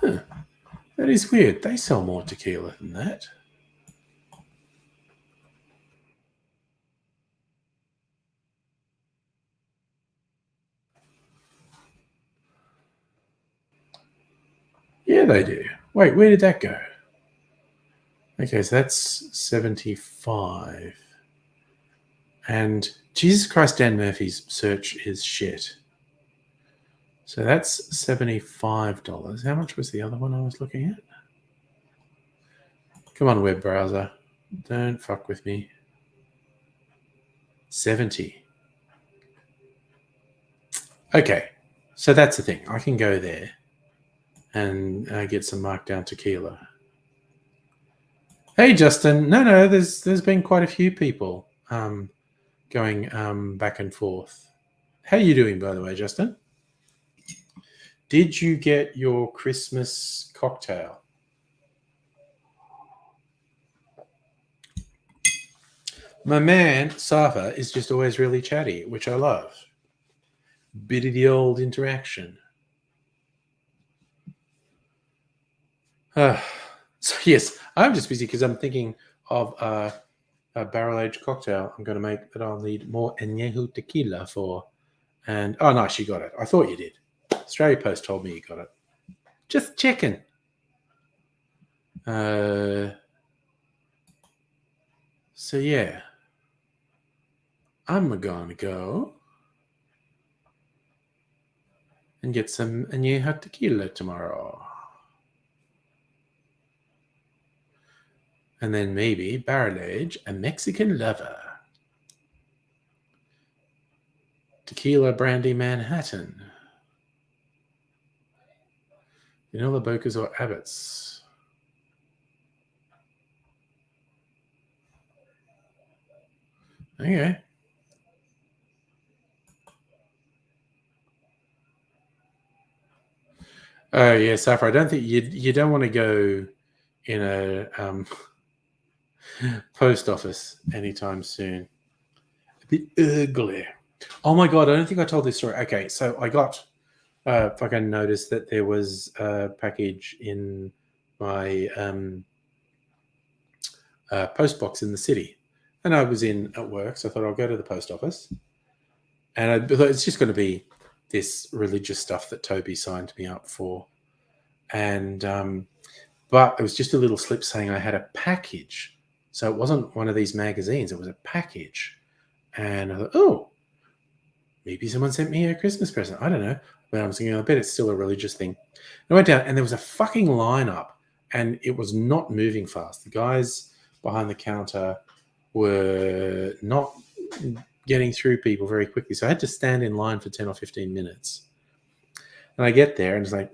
Huh. That is weird. They sell more tequila than that. Yeah, they do. Wait, where did that go? Okay, so that's 75. And Jesus Christ, Dan Murphy's search is shit. So that's $75. How much was the other one I was looking at? Come on, web browser. Don't fuck with me. 70. Okay, so that's the thing. I can go there and get some markdown tequila. Hey, Justin. No, there's been quite a few people going back and forth. How are you doing, by the way, Justin? Did you get your Christmas cocktail? My man, Safa, is just always really chatty, which I love. Bit of the old interaction. So, yes, I'm just busy because I'm thinking of a barrel-aged cocktail I'm going to make that I'll need more añejo tequila for. And, oh, nice, you got it. I thought you did. Australia Post told me you got it. Just checking. So, yeah. I'm going to go and get some añejo tequila tomorrow. And then maybe barrel age a Mexican lover. Tequila brandy Manhattan. Vanilla Bocas or Abbott's. Okay. Oh yeah, Safra. I don't think you don't want to go in a post office anytime soon. A bit ugly. Oh my god, I don't think I told this story. Okay, so I got fucking noticed that there was a package in my post box in the city, and I was in at work, so I thought I'll go to the post office, and I thought it's just going to be this religious stuff that Toby signed me up for, and but it was just a little slip saying I had a package, so it wasn't one of these magazines; it was a package, and I thought, oh, maybe someone sent me a Christmas present. I don't know, but I was thinking, I bet it's still a religious thing. And I went down, and there was a fucking lineup, and it was not moving fast. The guys behind the counter were not getting through people very quickly, so I had to stand in line for 10 or 15 minutes. And I get there, and it's like,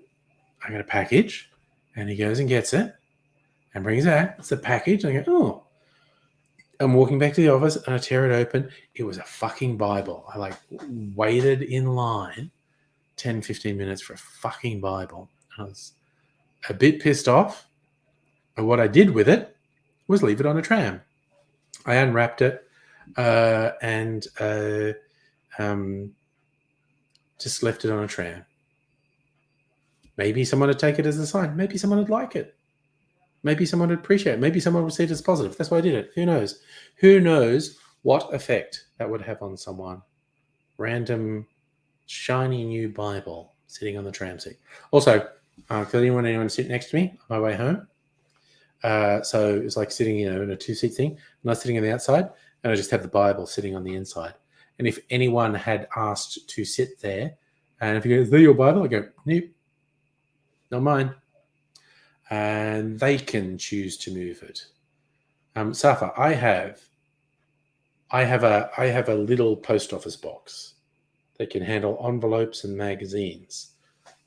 I got a package, and he goes and gets it and brings it out. It's a package. And I go, oh. I'm walking back to the office, and I tear it open. It was a fucking Bible. I waited in line 10, 15 minutes for a fucking Bible. I was a bit pissed off. And what I did with it was leave it on a tram. I unwrapped it and just left it on a tram. Maybe someone would take it as a sign. Maybe someone would like it. Maybe someone would appreciate it. Maybe someone would see it as positive. That's why I did it. Who knows? Who knows what effect that would have on someone? Random, shiny new Bible sitting on the tram seat. Also, for anyone sit next to me on my way home. So it was like sitting, in a two-seat thing. And I was sitting on the outside, and I just had the Bible sitting on the inside. And if anyone had asked to sit there, and if you go, is that your Bible? I go, nope, not mine. And they can choose to move it. Safa, I have a little post office box that can handle envelopes and magazines.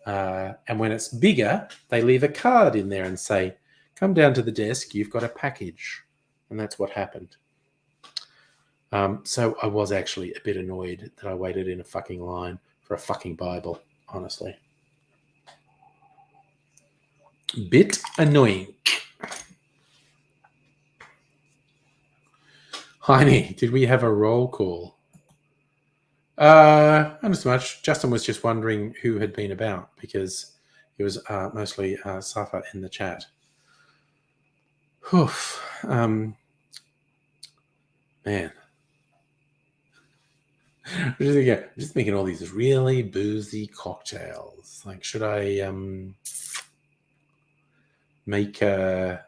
And when it's bigger, they leave a card in there and say, come down to the desk, you've got a package. And that's what happened. So I was actually a bit annoyed that I waited in a fucking line for a fucking Bible, honestly. Bit annoying. Heine, did we have a roll call? Not so much. Justin was just wondering who had been about because it was mostly Safa in the chat. Oof. Man. I'm just making all these really boozy cocktails. Like, should I make a...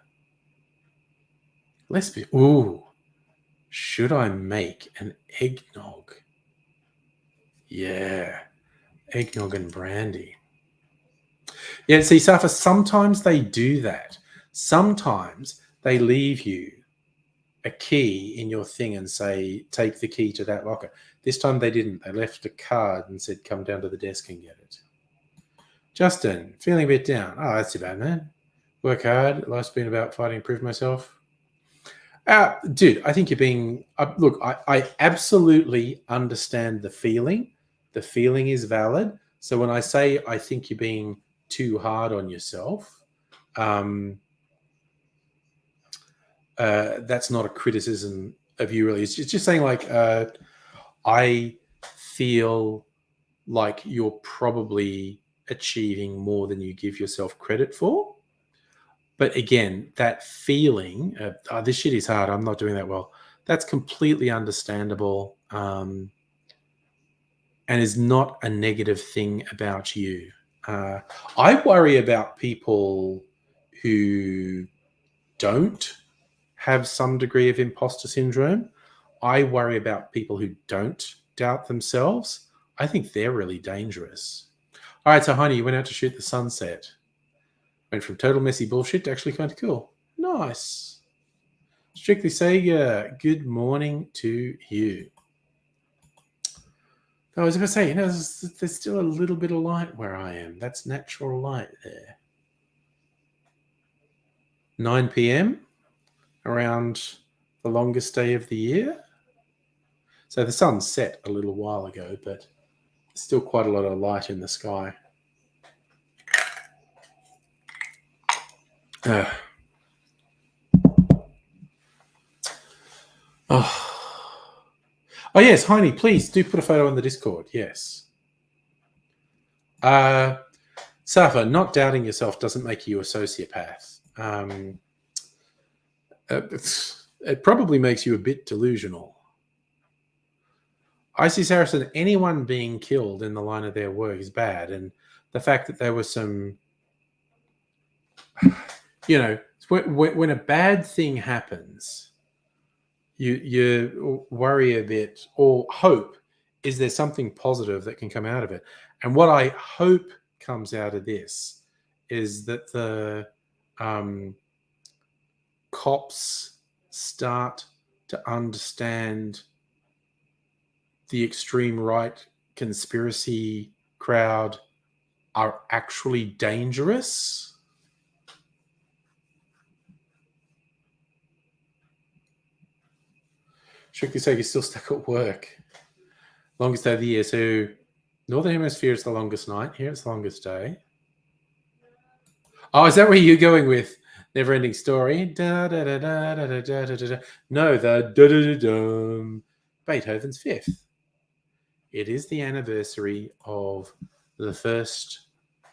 Should I make an eggnog? Yeah. Eggnog and brandy. Yeah, see, Safa, sometimes they do that. Sometimes they leave you a key in your thing and say, take the key to that locker. This time they didn't. They left a card and said, come down to the desk and get it. Justin, feeling a bit down. Oh, that's too bad, man. Work hard. Life's been about fighting to prove myself. Dude, I think you're being... look, I absolutely understand the feeling. The feeling is valid. So when I say I think you're being too hard on yourself, that's not a criticism of you, really. It's just saying, like, I feel like you're probably achieving more than you give yourself credit for. But again, that feeling of, oh, this shit is hard, I'm not doing that well, that's completely understandable, and is not a negative thing about you. I worry about people who don't have some degree of imposter syndrome. I worry about people who don't doubt themselves. I think they're really dangerous. All right, so honey, you went out to shoot the sunset. Went from total messy bullshit to actually kind of cool. Nice. Strictly Sega, good morning to you. I was going to say, there's still a little bit of light where I am. That's natural light there. 9 p.m, around the longest day of the year. So the sun set a little while ago, but there's still quite a lot of light in the sky. Oh, yes, Heine, please do put a photo on the Discord. Yes. Safa, not doubting yourself doesn't make you a sociopath. It probably makes you a bit delusional. I see Saracen, anyone being killed in the line of their work is bad. And the fact that there was some, when a bad thing happens, you worry a bit or hope, is there something positive that can come out of it? And what I hope comes out of this is that the cops start to understand the extreme right conspiracy crowd are actually dangerous. Strictly say you're still stuck at work. Longest day of the year. So Northern Hemisphere is the longest night. Here it's the longest day. Oh, is that where you're going with Never-Ending Story? Da, da, da, da, da, da, da, da, da. No, the da, da, da, da, Beethoven's Fifth. It is the anniversary of the first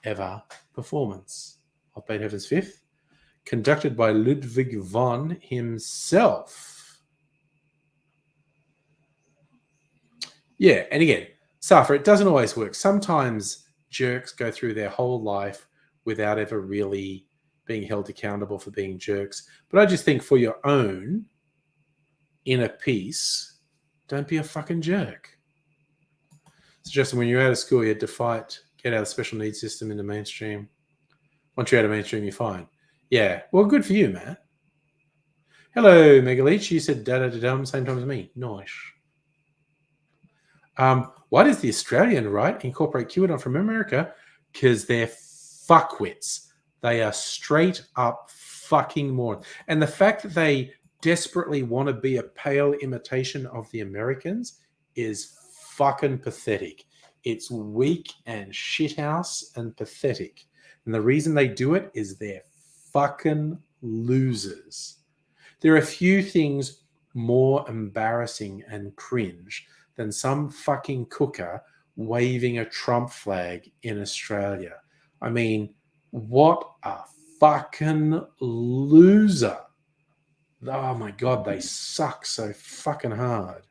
ever performance of Beethoven's Fifth, conducted by Ludwig von himself. Yeah, and again, Safa, it doesn't always work. Sometimes jerks go through their whole life without ever really being held accountable for being jerks. But I just think for your own inner peace, don't be a fucking jerk. So Justin, when you're out of school, you had to fight, get out of the special needs system into mainstream. Once you're out of mainstream, you're fine. Yeah, well, good for you, man. Hello, Megaleech. You said da-da-da-dum, same time as me. Nice. Why does the Australian right incorporate QAnon from America? Because they're fuckwits. They are straight up fucking morons. And the fact that they desperately want to be a pale imitation of the Americans is fucking pathetic. It's weak and shithouse and pathetic. And the reason they do it is they're fucking losers. There are a few things more embarrassing and cringe than some fucking cooker waving a Trump flag in Australia. I mean, what a fucking loser. Oh my God, they suck so fucking hard.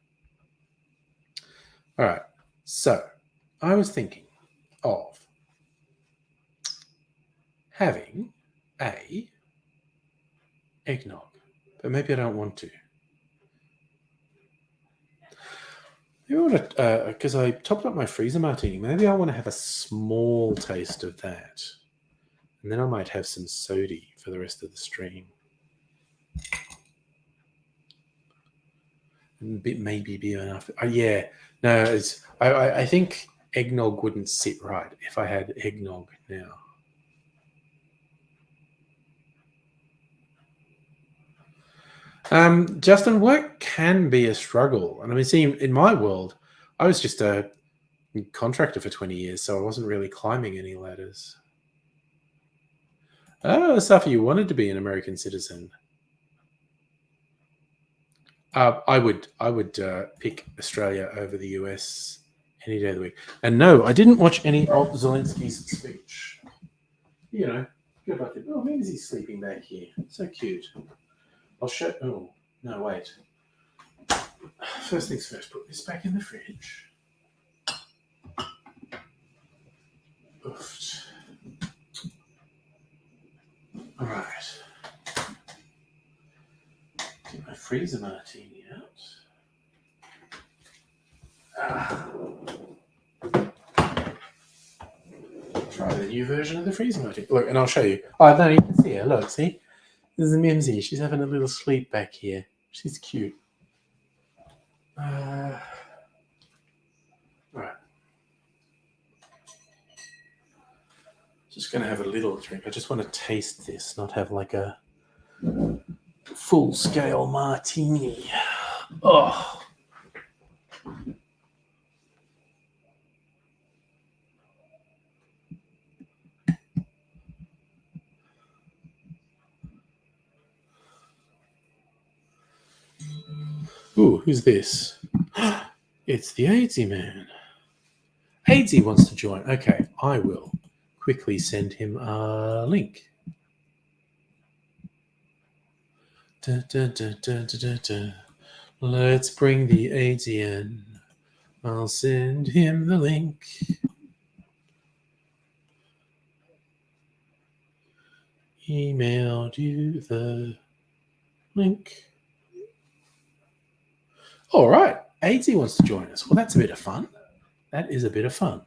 All right, so I was thinking of having a eggnog, but maybe I don't want to. Maybe I want to, because I topped up my freezer martini, maybe I want to have a small taste of that. And then I might have some soda for the rest of the stream. And maybe be enough. Yeah, no, I think eggnog wouldn't sit right if I had eggnog now. Justin, work can be a struggle. And I mean, see, in my world, I was just a contractor for 20 years, so I wasn't really climbing any ladders. Oh, Safi, you wanted to be an American citizen. I would pick Australia over the US any day of the week. And no, I didn't watch any of Zelensky's speech. You know, go back and, oh, maybe he's sleeping back here. So cute. I'll show. Oh, no, wait. First things first, put this back in the fridge. Oof. All right. Get my freezer martini out. Try the new version of the freezer martini. Look, and I'll show you. Oh, no, you can see her. Look, see? This is Mimsy. She's having a little sleep back here. She's cute. Right. Just going to have a little drink. I just want to taste this, not have like a full-scale martini. Oh. Ooh, who's this? It's the AIDSy man. AIDSy wants to join. Okay, I will quickly send him a link. Da, da, da, da, da, da, da. Let's bring the AIDSy in. I'll send him the link. Emailed you the link. All right, AIDSy wants to join us. Well, that's a bit of fun. That is a bit of fun.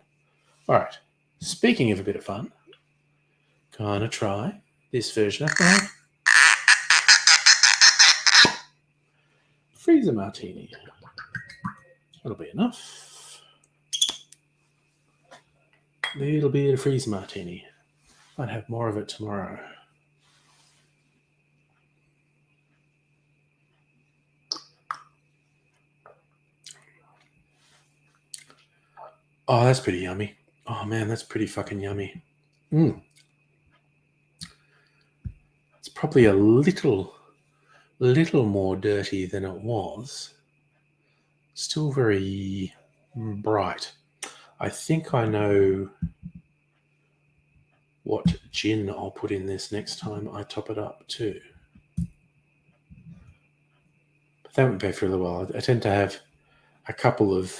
All right, speaking of a bit of fun, gonna try this version of my freezer martini. That'll be enough. Little bit of freezer martini. Might have more of it tomorrow. Oh, that's pretty yummy. Oh, man, that's pretty fucking yummy. It's probably a little more dirty than it was. Still very bright. I think I know what gin I'll put in this next time I top it up too. But that won't go for a little while. I tend to have a couple of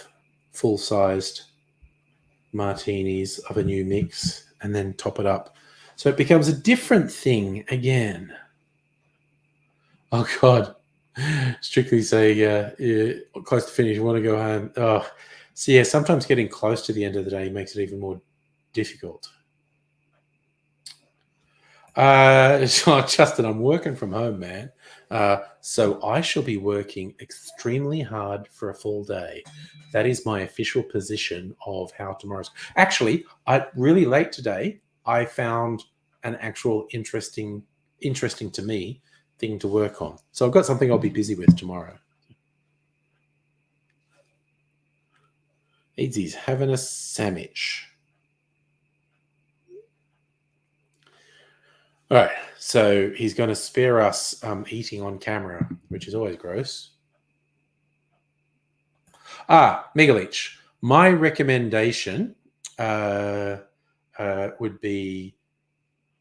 full-sized martinis of a new mix and then top it up. So it becomes a different thing again. Oh, God. Strictly say, close to finish, want to go home. Oh, so yeah, sometimes getting close to the end of the day makes it even more difficult. Justin, I'm working from home, man. So I shall be working extremely hard for a full day. That is my official position of how tomorrow's. Actually, really late today, I found an actual interesting to me thing to work on. So I've got something I'll be busy with tomorrow. AIDSy's having a sandwich. All right, so he's going to spare us eating on camera, which is always gross. Megaleech, my recommendation would be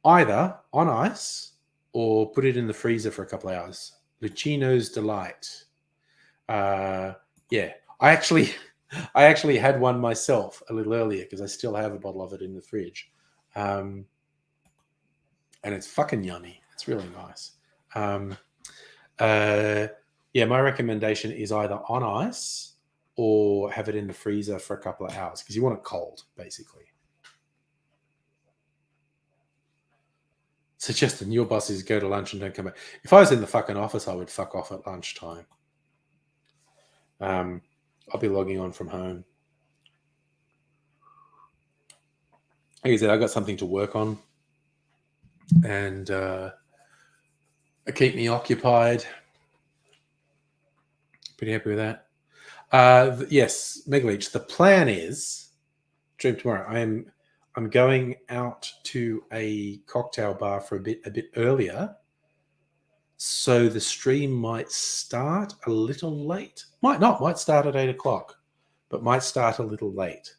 either on ice or put it in the freezer for a couple of hours. Lucino's Delight. Yeah, I actually had one myself a little earlier because I still have a bottle of it in the fridge. And it's fucking yummy. It's really nice. Yeah, my recommendation is either on ice or have it in the freezer for a couple of hours because you want it cold, basically. So, Justin, your boss is go to lunch and don't come back. If I was in the fucking office, I would fuck off at lunchtime. I'll be logging on from home. like I said, I got something to work on, and keep me occupied. Pretty happy with that. Yes, Mega Leech. The plan is stream tomorrow. I'm going out to a cocktail bar for a bit earlier, so the stream might start a little late. Might not. Might start at 8 o'clock, but might start a little late.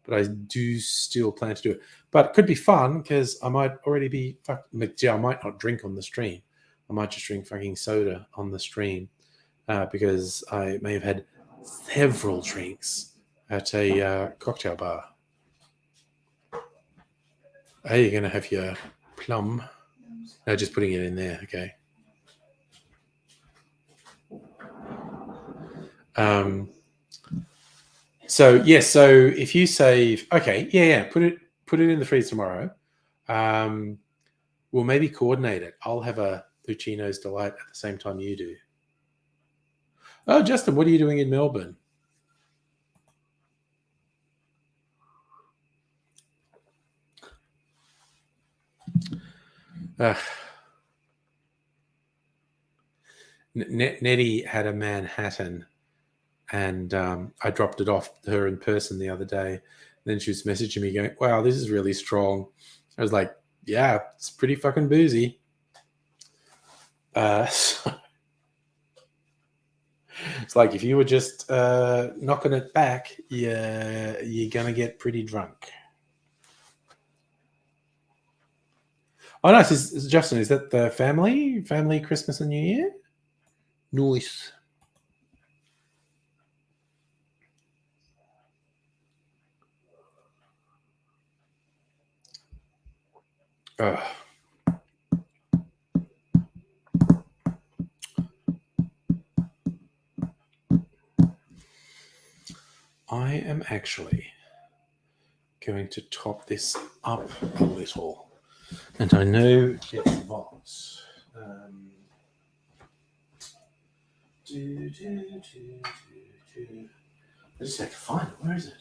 But I do still plan to do it. But it could be fun because I might already be. I might not drink on the stream. I might just drink fucking soda on the stream because I may have had several drinks at a cocktail bar. Are you going to have your plum? No, just putting it in there. Okay. So yes. So if you save, okay, yeah, put it in the freezer tomorrow. We'll maybe coordinate it. I'll have a Lucino's Delight at the same time you do. Oh, Justin, what are you doing in Melbourne? Nettie had a Manhattan, and I dropped it off to her in person the other day. Then she was messaging me going, wow, this is really strong. I was like, yeah, it's pretty fucking boozy. So it's like if you were just knocking it back, you're going to get pretty drunk. Oh, nice. Justin, is that the family Christmas and New Year? Nice. I am actually going to top this up a little. And I know it's not. I just have to find it. Where is it?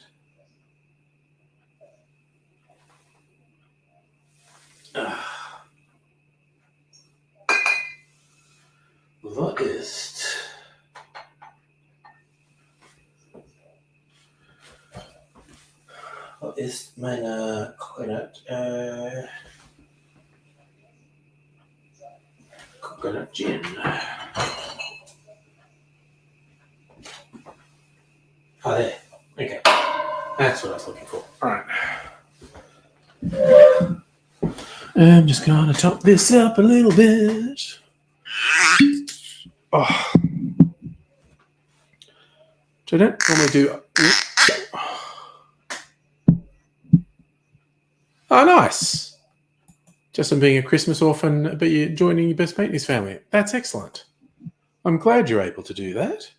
What ist meine coconut gin? Oh, there. Okay. That's what I was looking for. All right. I'm just going to top this up a little bit. Oh. So I don't normally do... Oh, nice. Just on being a Christmas orphan, but you're joining your best mate in his family. That's excellent. I'm glad you're able to do that.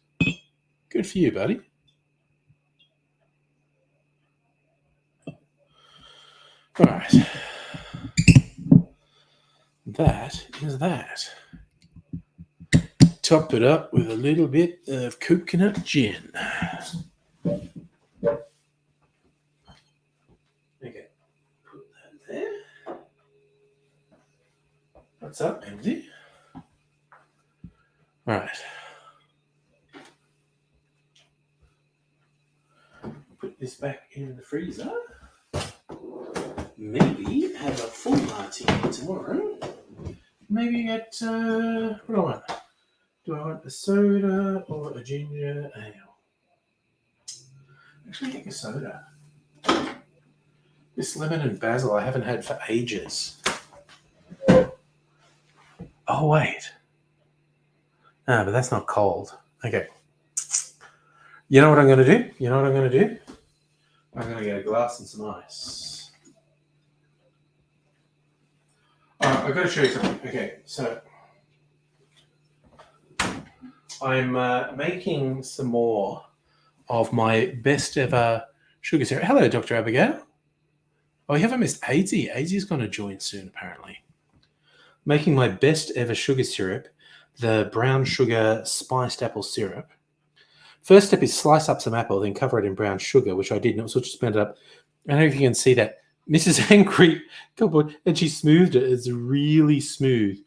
Good for you, buddy. All right. That is that. Top it up with a little bit of coconut gin. Okay. Put that there. What's up, Emily? All right. Put this back in the freezer. Maybe have a full martini tomorrow. Maybe get, what do I want? Do I want a soda or a ginger ale? Actually, get a soda. This lemon and basil I haven't had for ages. Oh, wait. Ah, but that's not cold. Okay. You know what I'm going to do? I'm going to get a glass and some ice. I've got to show you something. Okay, so I'm making some more of my best ever sugar syrup. Hello, Dr. Abigail. Oh, you haven't missed Aidsy. Aidsy's going to join soon, apparently. Making my best ever sugar syrup, the brown sugar spiced apple syrup. First step is slice up some apple, then cover it in brown sugar, which I did, and it was just blended up. I don't know if you can see that Mrs. Angry, come on, and she smoothed it. It's really smooth.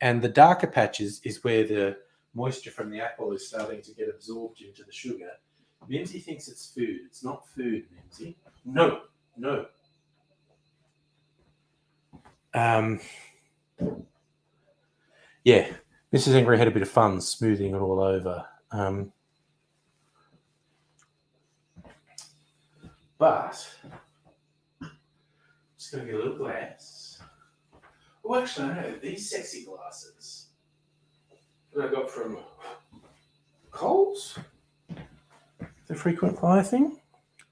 And the darker patches is where the moisture from the apple is starting to get absorbed into the sugar. Mimsy thinks it's food. It's not food, Mimsy. No, no. Yeah, Mrs. Angry had a bit of fun smoothing it all over. But it's going to get a little glass. Oh, actually, no, these sexy glasses that I got from Coles, the frequent flyer thing.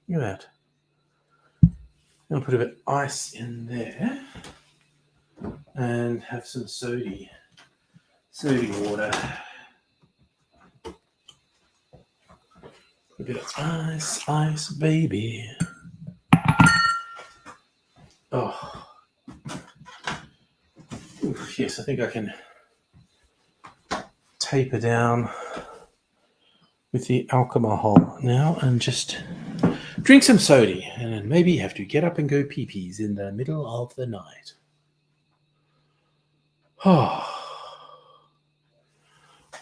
Look at that. I'll put a bit of ice in there and have some sody water. A bit of ice, baby. Oh. Oof, yes, I think I can taper down with the alcohol now and just drink some sody and then maybe have to get up and go pee-pees in the middle of the night. Oh.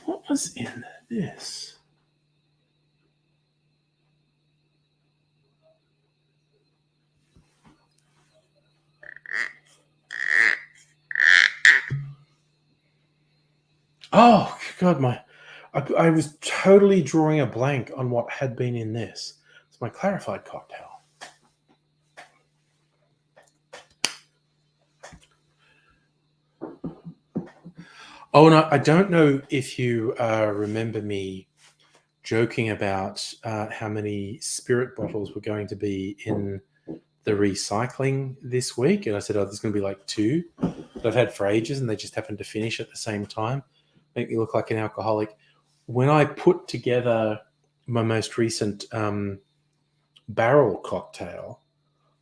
What was in this? Oh, God, I was totally drawing a blank on what had been in this. It's my clarified cocktail. Oh, no, I don't know if you remember me joking about how many spirit bottles were going to be in the recycling this week. And I said, oh, there's going to be like 2 that I've had for ages and they just happened to finish at the same time. Make me look like an alcoholic. When I put together my most recent barrel cocktail,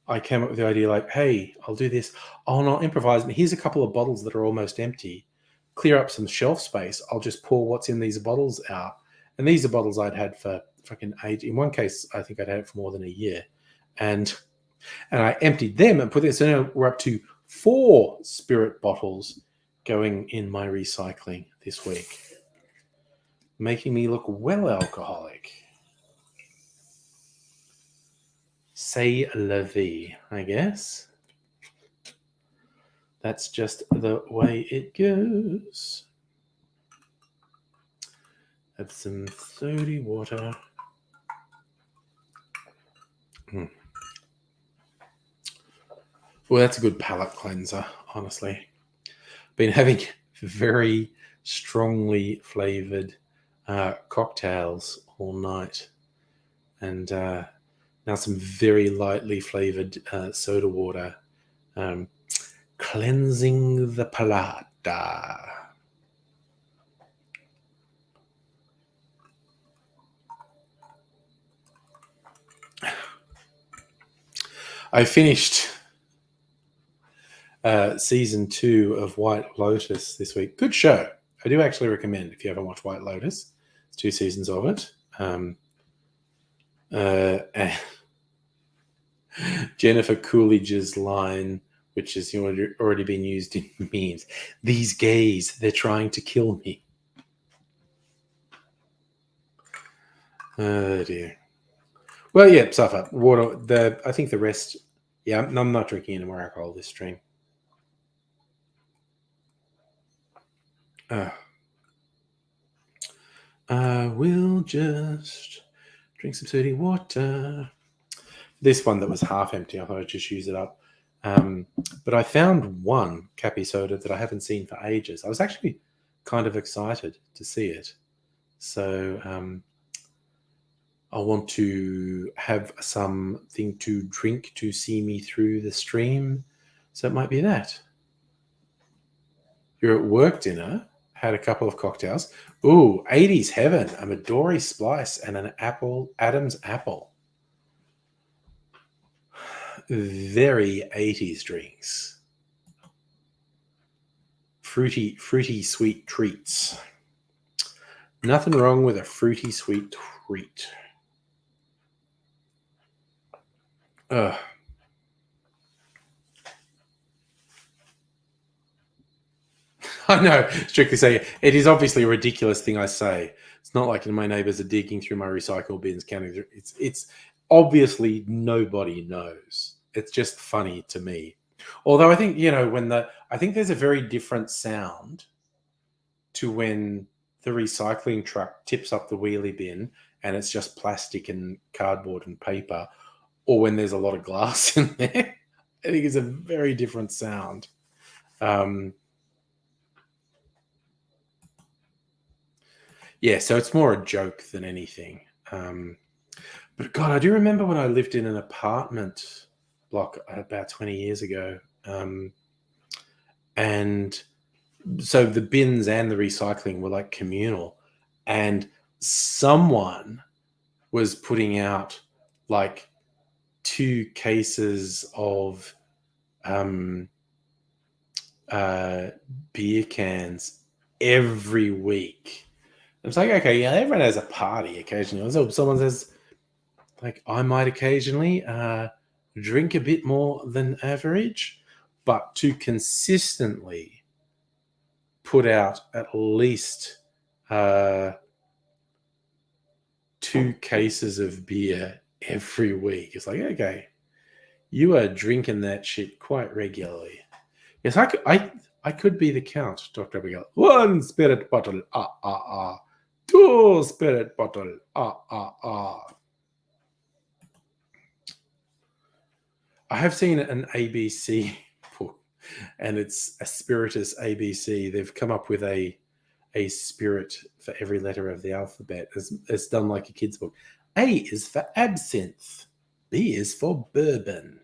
I came up with the idea like, hey, I'll do this. Oh, and I'll improvise. And here's a couple of bottles that are almost empty. Clear up some shelf space. I'll just pour what's in these bottles out. And these are bottles I'd had for fucking age. In one case, I think I'd had it for more than a year. And I emptied them and put this. So now we're up to 4 spirit bottles going in my recycling this week, making me look well alcoholic. C'est la vie, I guess. That's just the way it goes. Add some sody water. Well, that's a good palate cleanser, honestly. Been having very strongly flavored cocktails all night. And now some very lightly flavored soda water. Cleansing the palate. I finished season 2 of White Lotus this week. Good show. I do actually recommend if you haven't watched White Lotus. It's 2 seasons of it. Jennifer Coolidge's line, which has already been used in memes. These gays, they're trying to kill me. Oh dear. Well, yeah, suffer. Water. I think the rest. Yeah, I'm not drinking any more alcohol this stream. I will just drink some sooty water. This one that was half empty, I thought I'd just use it up. But I found one Cappy soda that I haven't seen for ages. I was actually kind of excited to see it. So I want to have something to drink to see me through the stream. So it might be that. You're at work dinner, had a couple of cocktails. Ooh, 80s heaven, a Midori splice and an Adam's apple. Very 80s drinks. Fruity, sweet treats. Nothing wrong with a fruity, sweet treat. I know, strictly saying, it is obviously a ridiculous thing I say. It's not like my neighbours are digging through my recycle bins, counting through. It's obviously nobody knows. It's just funny to me. Although I think, I think there's a very different sound to when the recycling truck tips up the wheelie bin and it's just plastic and cardboard and paper, or when there's a lot of glass in there. I think it's a very different sound. Yeah, so it's more a joke than anything. But God, I do remember when I lived in an apartment block about 20 years ago. And so the bins and the recycling were like communal. And someone was putting out like 2 cases of beer cans every week. It's like, okay, yeah, everyone has a party occasionally. So someone says, like, I might occasionally drink a bit more than average, but to consistently put out at least 2 cases of beer every week. It's like, okay, you are drinking that shit quite regularly. Yes, I could be the count, Dr. Abigail. 1 spirit bottle, 2 spirit bottle, I have seen an ABC book, and it's a spiritus ABC. They've come up with a spirit for every letter of the alphabet. It's done like a kid's book. A is for absinthe. B is for bourbon.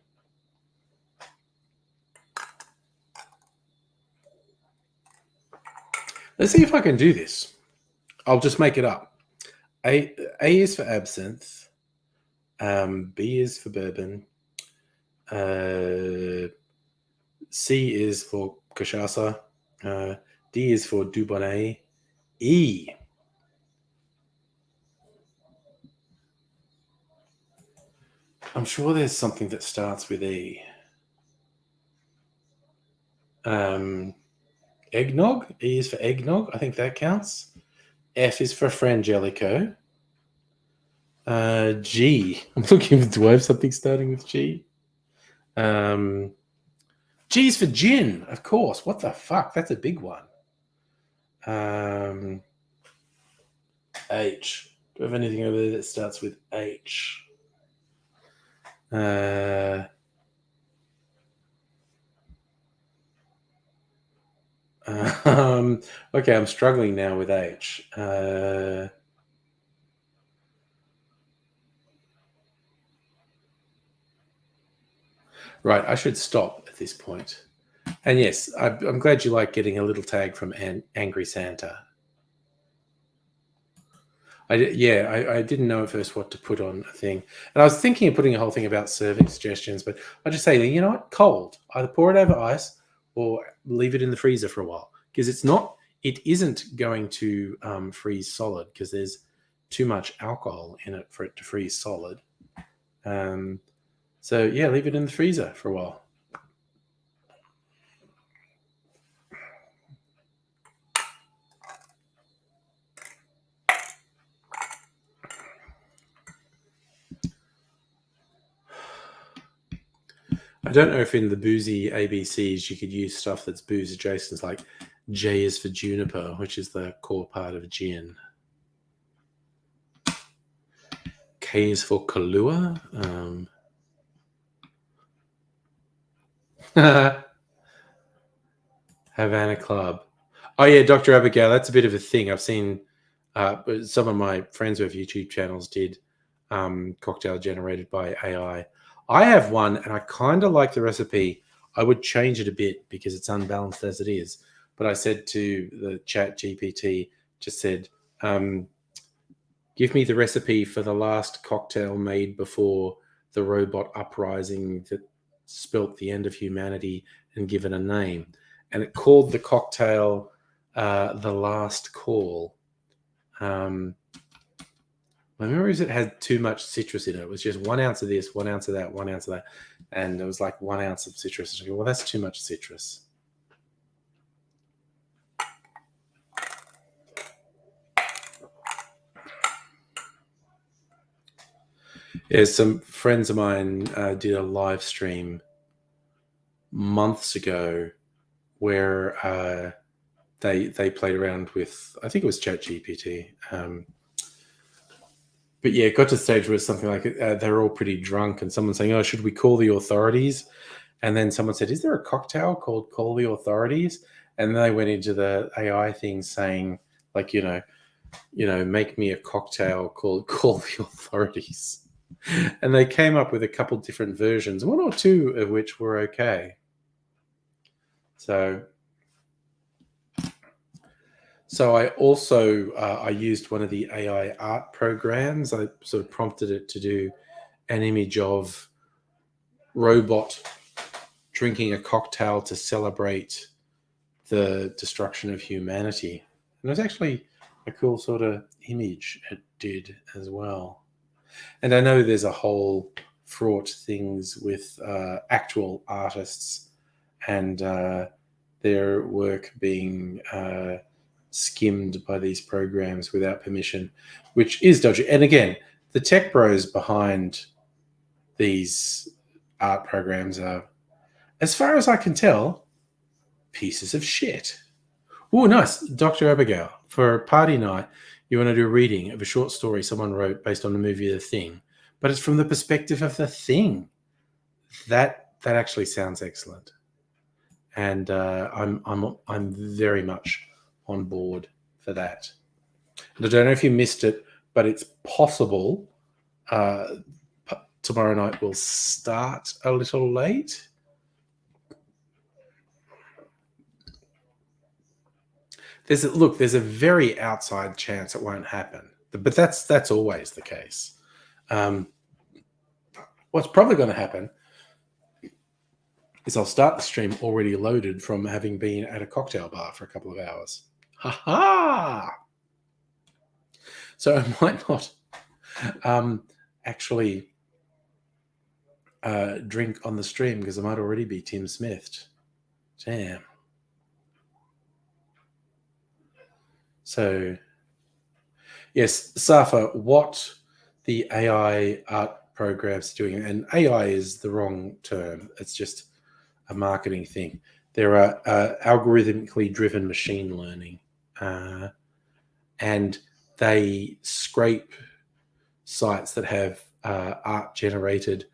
Let's see if I can do this. I'll just make it up. A is for absinthe. B is for bourbon. C is for cachaça. D is for Dubonnet. E. I'm sure there's something that starts with E. Eggnog. E is for eggnog. I think that counts. F is for Frangelico. G. I'm looking. Do I have something starting with G? G is for gin, of course. What the fuck? That's a big one. H. Do I have anything over there that starts with H? Okay, I'm struggling now with H. Right, I should stop at this point. And yes, I'm glad you like getting a little tag from Angry Santa. I didn't know at first what to put on a thing. And I was thinking of putting a whole thing about serving suggestions, but I just say, you know what, cold. Either pour it over ice or leave it in the freezer for a while. Because it isn't going to freeze solid because there's too much alcohol in it for it to freeze solid. So yeah, leave it in the freezer for a while. I don't know if in the boozy ABCs you could use stuff that's booze adjacent, like J is for juniper, which is the core part of gin. K is for Kahlua. Havana Club. Oh yeah, Dr. Abigail, that's a bit of a thing. I've seen some of my friends who have YouTube channels did cocktail generated by AI. I have one, and I kind of like the recipe. I would change it a bit because it's unbalanced as it is. But I said to the chat GPT, just said, give me the recipe for the last cocktail made before the robot uprising that spelt the end of humanity, and give it a name. And it called the cocktail The Last Call. My memory is it had too much citrus in it. It was just 1 ounce of this, 1 ounce of that, 1 ounce of that. And it was like 1 ounce of citrus. Well, that's too much citrus. Yeah, some friends of mine did a live stream months ago where they played around with, I think it was ChatGPT. But yeah, it got to the stage where it's something like they're all pretty drunk, and someone saying, "Oh, should we call the authorities?" And then someone said, "Is there a cocktail called Call the Authorities?" And then they went into the AI thing saying, like, make me a cocktail called Call the Authorities. And they came up with a couple different versions, one or two of which were okay. So I also I used one of the AI art programs. I sort of prompted it to do an image of robot drinking a cocktail to celebrate the destruction of humanity. And it was actually a cool sort of image it did as well. And I know there's a whole fraught things with actual artists and their work being skimmed by these programs without permission, which is dodgy. And again, the tech bros behind these art programs are, as far as I can tell, pieces of shit. Oh, nice. Dr. Abigail, for party night, you want to do a reading of a short story someone wrote based on the movie The Thing, but it's from the perspective of The Thing. That actually sounds excellent. And I'm very much on board for that. And I don't know if you missed it, but it's possible tomorrow night will start a little late. There's a very outside chance it won't happen, but that's always the case. What's probably going to happen is I'll start the stream already loaded from having been at a cocktail bar for a couple of hours. Ha ha! So I might not actually drink on the stream because I might already be Tim Smithed. Damn. So, yes, Safa, what the AI art programs are doing, and AI is the wrong term. It's just a marketing thing. There are algorithmically driven machine learning, and they scrape sites that have art generated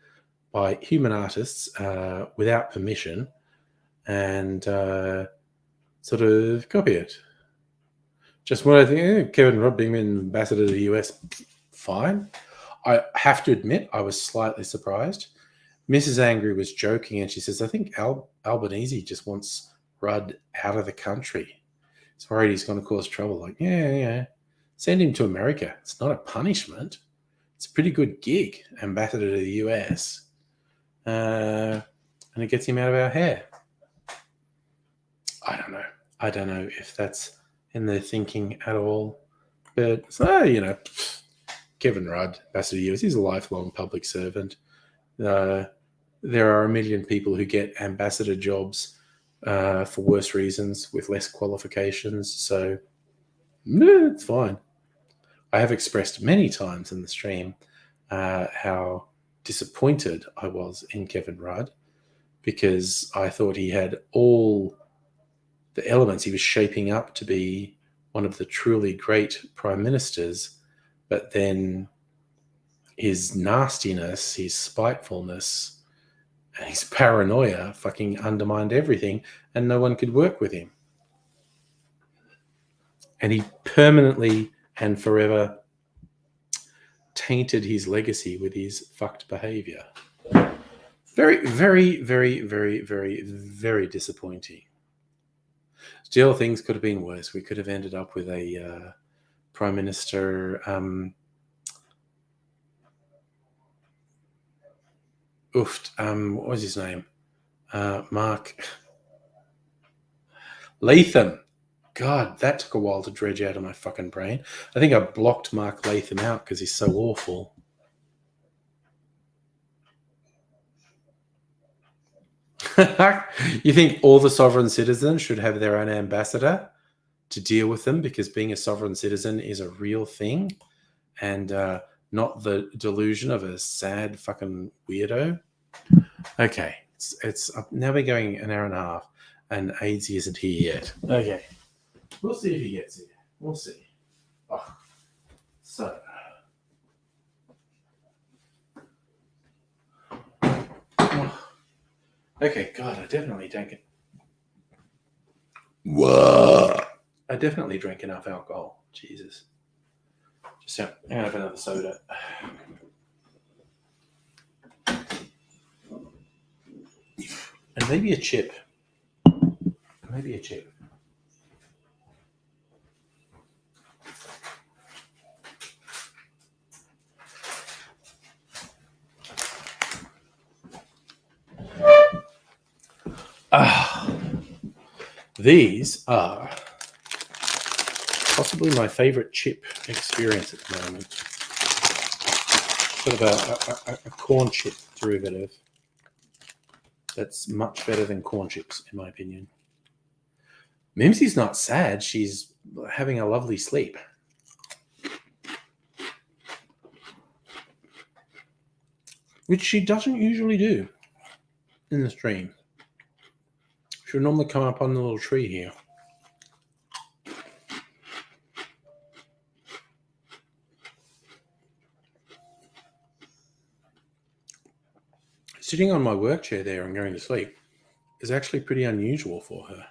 by human artists without permission and sort of copy it. Just what I think, Kevin Rudd being an ambassador to the US, fine. I have to admit, I was slightly surprised. Mrs. Angry was joking, and she says, I think Albanese just wants Rudd out of the country. He's worried he's going to cause trouble. Like, yeah. Send him to America. It's not a punishment. It's a pretty good gig, ambassador to the US. And it gets him out of our hair. I don't know if that's in their thinking at all. But, Kevin Rudd, ambassador to the US, he's a lifelong public servant. There are a million people who get ambassador jobs for worse reasons with less qualifications. So, it's fine. I have expressed many times in the stream how disappointed I was in Kevin Rudd because I thought he had all the elements. He was shaping up to be one of the truly great prime ministers, but then his nastiness, his spitefulness, and his paranoia fucking undermined everything, and no one could work with him. And he permanently and forever tainted his legacy with his fucked behavior. Very, very, very, very, very, very disappointing. Still, things could have been worse. We could have ended up with a prime minister. What was his name? Mark Latham. God, that took a while to dredge out of my fucking brain. I think I blocked Mark Latham out because he's so awful. You think all the sovereign citizens should have their own ambassador to deal with them because being a sovereign citizen is a real thing? And not the delusion of a sad fucking weirdo. Okay, it's now we're going an hour and a half, and AIDS isn't here yet. Okay, we'll see if he gets here. We'll see. Oh, so. Oh. Okay, God, I definitely drank it. Whoa! I definitely drank enough alcohol. Jesus. Just have another soda. And maybe a chip. Maybe a chip. These are possibly my favorite chip experience at the moment. Sort of a corn chip derivative that's much better than corn chips, in my opinion. Mimsy's not sad. She's having a lovely sleep. Which she doesn't usually do in the stream. She'll normally come up on the little tree here. Sitting on my work chair there and going to sleep is actually pretty unusual for her.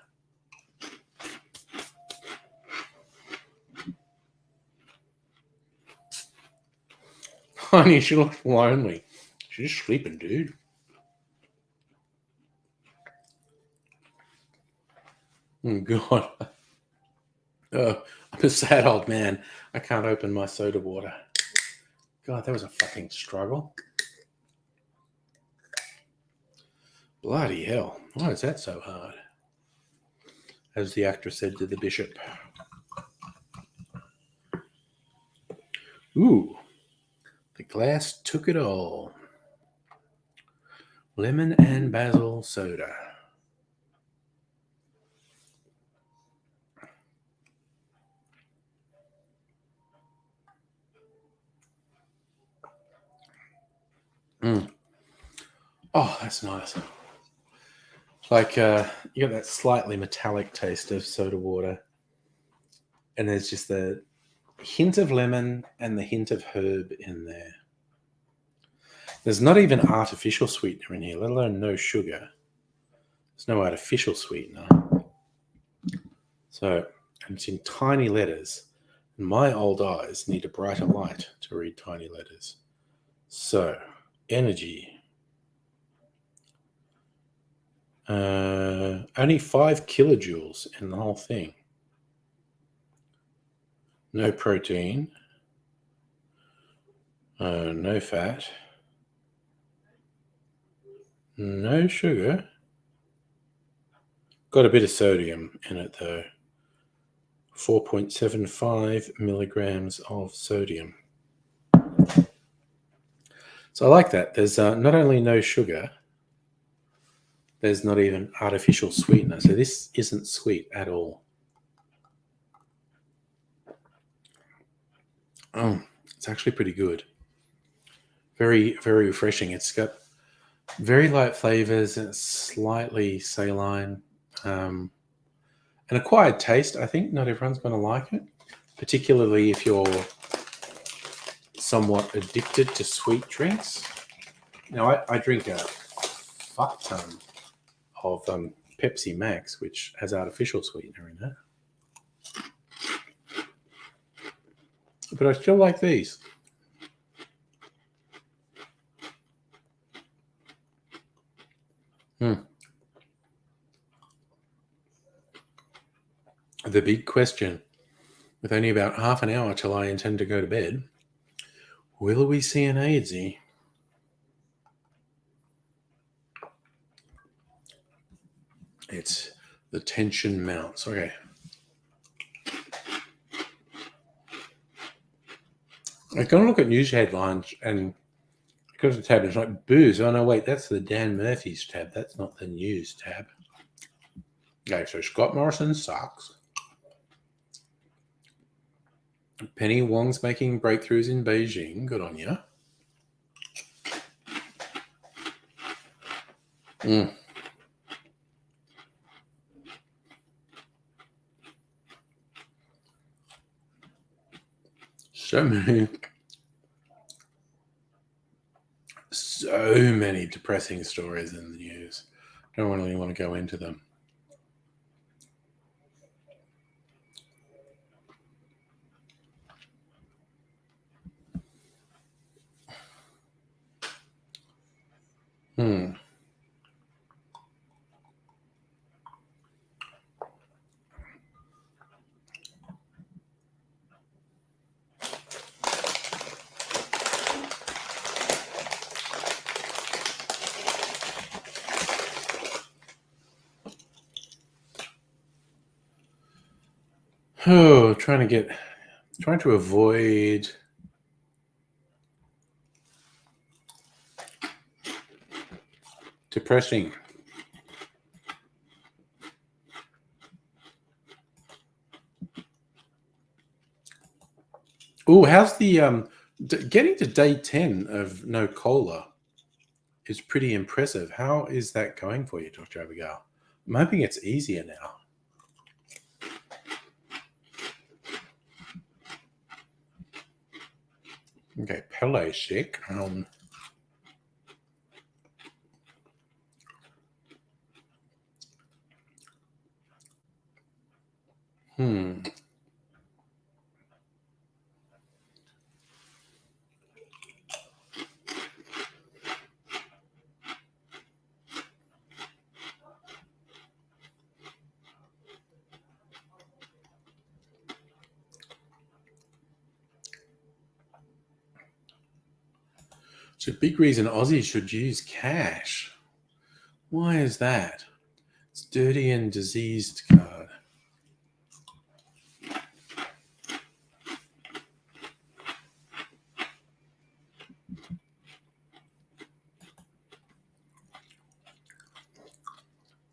Honey, she looks lonely. She's sleeping, dude. Oh, God. I'm a sad old man. I can't open my soda water. God, that was a fucking struggle. Bloody hell. Why is that so hard? As the actress said to the bishop. Ooh. The glass took it all. Lemon and basil soda. Oh, that's nice. Like, you got that slightly metallic taste of soda water. And there's just the hint of lemon and the hint of herb in there. There's not even artificial sweetener in here, let alone no sugar. There's no artificial sweetener. So, it's in tiny letters. And my old eyes need a brighter light to read tiny letters. So, energy. Only 5 kilojoules in the whole thing. No protein. No fat. No sugar. Got a bit of sodium in it though. 4.75 milligrams of sodium. So I like that. There's not only no sugar, there's not even artificial sweetener. So this isn't sweet at all. Oh, it's actually pretty good. Very, very refreshing. It's got very light flavors and it's slightly saline. An acquired taste. I think not everyone's going to like it, particularly if you're somewhat addicted to sweet drinks. Now, I drink a fuck ton of Pepsi Max, which has artificial sweetener in it. But I still like these. The big question, with only about half an hour till I intend to go to bed, will we see an AIDSy? It's the tension mounts. Okay. I go and look at news headlines and because the tab is like booze. Oh no, wait, that's the Dan Murphy's tab. That's not the news tab. Okay, so Scott Morrison sucks. Penny Wong's making breakthroughs in Beijing. Good on you. So many depressing stories in the news. Don't really want to go into them. Oh, trying to avoid depressing. Oh, how's the getting to day 10 of no cola is pretty impressive. How is that going for you, Dr. Abigail? I'm hoping it's easier now. Okay, Pele sick. So big reason Aussies should use cash. Why is that? It's dirty and diseased card.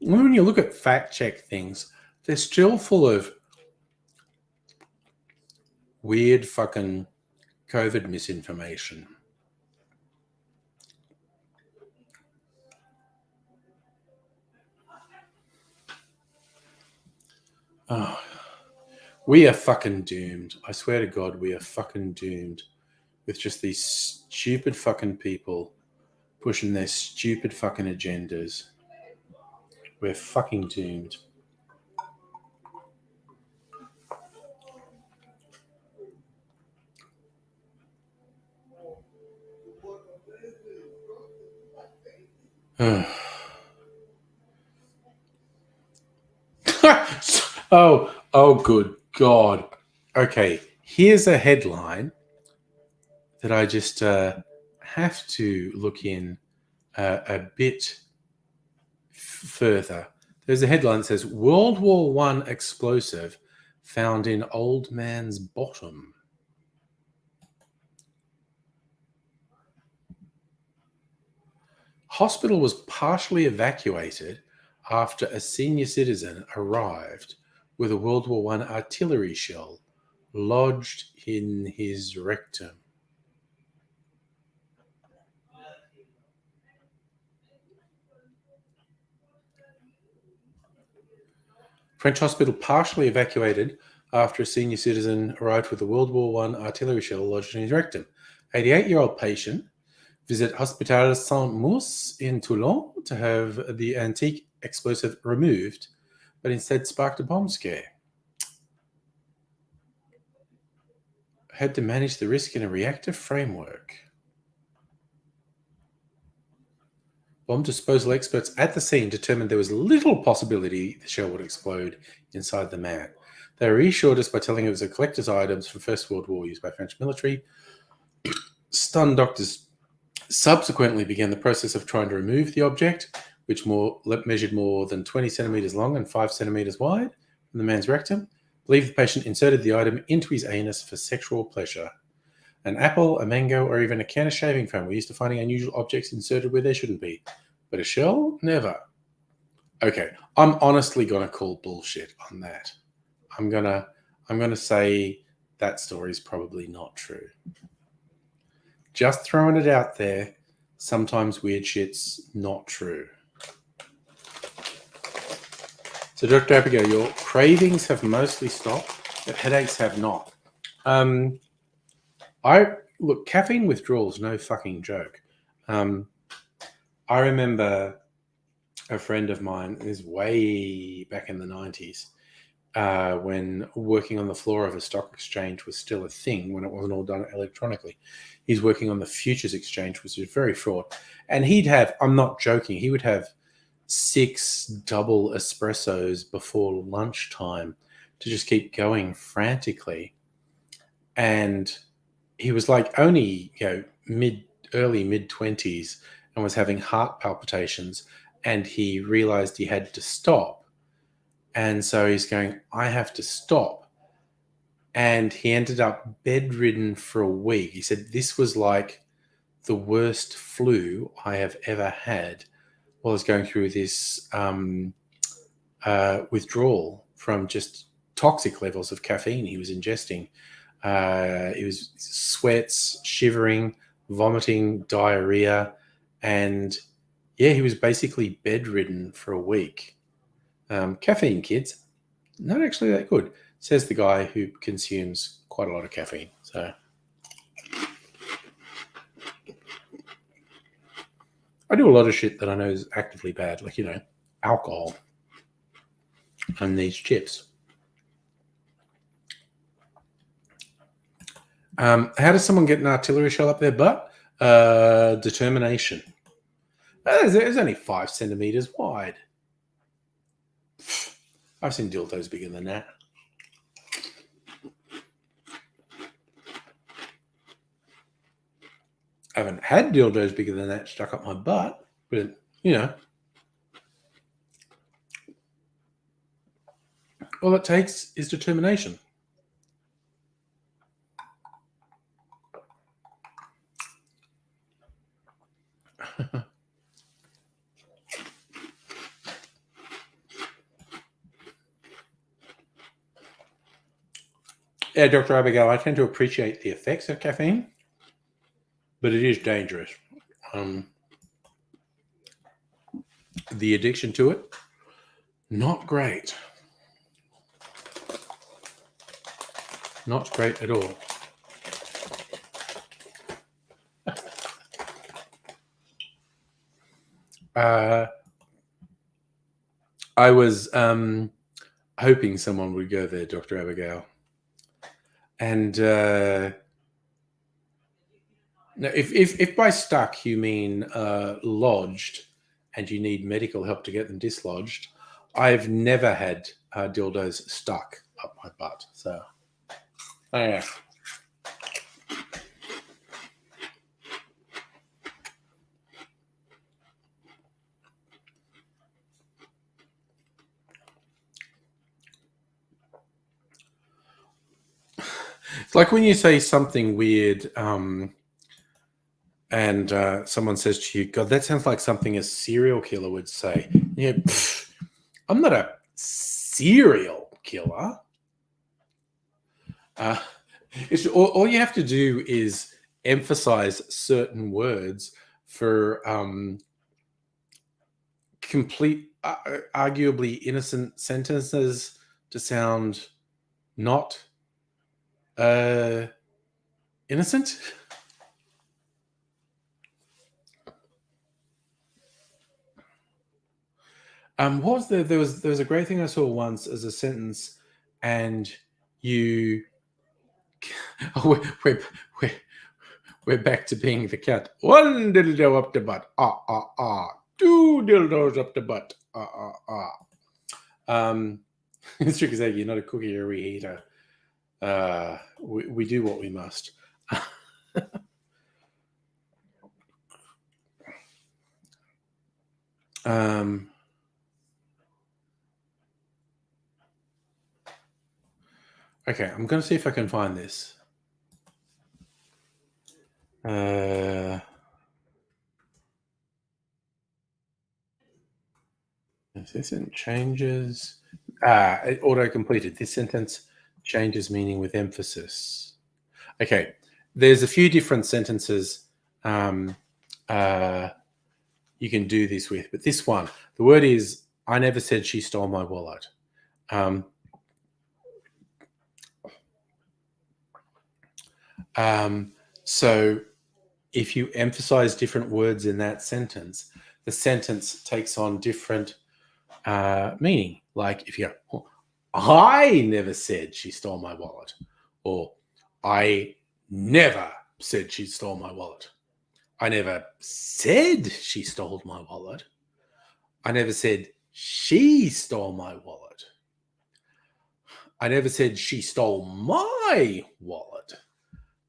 When you look at fact check things, they're still full of weird fucking COVID misinformation. Oh, we are fucking doomed. I swear to God, we are fucking doomed with just these stupid fucking people pushing their stupid fucking agendas. We're fucking doomed. Oh, good God. Okay, here's a headline that I just have to look in a bit further. There's a headline that says World War I explosive found in old man's bottom. Hospital was partially evacuated after a senior citizen arrived with a World War I artillery shell lodged in his rectum. French hospital partially evacuated after a senior citizen arrived with a World War I artillery shell lodged in his rectum. 88-year-old patient visit Hospital Saint-Mousse in Toulon to have the antique explosive removed, but instead sparked a bomb scare. Had to manage the risk in a reactive framework. Bomb disposal experts at the scene determined there was little possibility the shell would explode inside the man. They reassured us by telling it was a collector's items from First World War used by French military. Stunned doctors subsequently began the process of trying to remove the object, which measured more than 20 centimeters long and 5 centimeters wide from the man's rectum. Believed the patient inserted the item into his anus for sexual pleasure. An apple, a mango, or even a can of shaving foam were used to finding unusual objects inserted where they shouldn't be. But a shell? Never. Okay, I'm honestly going to call bullshit on that. I'm gonna say that story is probably not true. Just throwing it out there. Sometimes weird shit's not true. So, Dr. Abigail, your cravings have mostly stopped, but headaches have not. Look, caffeine withdrawal is no fucking joke. I remember a friend of mine, this is way back in the 90s, when working on the floor of a stock exchange was still a thing, when it wasn't all done electronically. He's working on the futures exchange, which is very fraught. And he'd have, I'm not joking, he would have 6 double espressos before lunchtime to just keep going frantically. And he was like only, early mid-20s and was having heart palpitations, and he realized he had to stop. And so he's going, I have to stop. And he ended up bedridden for a week. He said, this was like the worst flu I have ever had while I was going through this withdrawal from just toxic levels of caffeine he was ingesting. It was sweats, shivering, vomiting, diarrhea, and yeah, he was basically bedridden for a week. Caffeine, kids, not actually that good, says the guy who consumes quite a lot of caffeine. So I do a lot of shit that I know is actively bad, like, alcohol and these chips. How does someone get an artillery shell up their butt? Determination. It's only 5 centimeters wide. I've seen dildos bigger than that. I haven't had dildos bigger than that stuck up my butt, but, all it takes is determination. Yeah, Dr. Abigail, I tend to appreciate the effects of caffeine, but it is dangerous. The addiction to it, not great. Not great at all. I was hoping someone would go there, Dr. Abigail. And now, if by stuck you mean lodged and you need medical help to get them dislodged, I've never had dildos stuck up my butt. So, yeah. It's like when you say something weird and someone says to you, God, that sounds like something a serial killer would say. Yeah, I'm not a serial killer. All you have to do is emphasize certain words for complete, arguably innocent sentences to sound not innocent. What was there was a great thing I saw once as a sentence, and you we're back to being the cat. 1 dildo up the butt. Two dildos up the butt. It's tricky saying you're not a cookie or a reheater. We do what we must. Okay, I'm going to see if I can find this. This sentence changes. It auto-completed. This sentence Changes meaning with emphasis. Okay, there's a few different sentences you can do this with, but this one, the word is, I never said she stole my wallet. So if you emphasize different words in that sentence, the sentence takes on different meaning. Like if you go, I never said she stole my wallet, or I never said she stole my wallet. I never said she stole my wallet. I never said she stole my wallet. I never said she stole my wallet.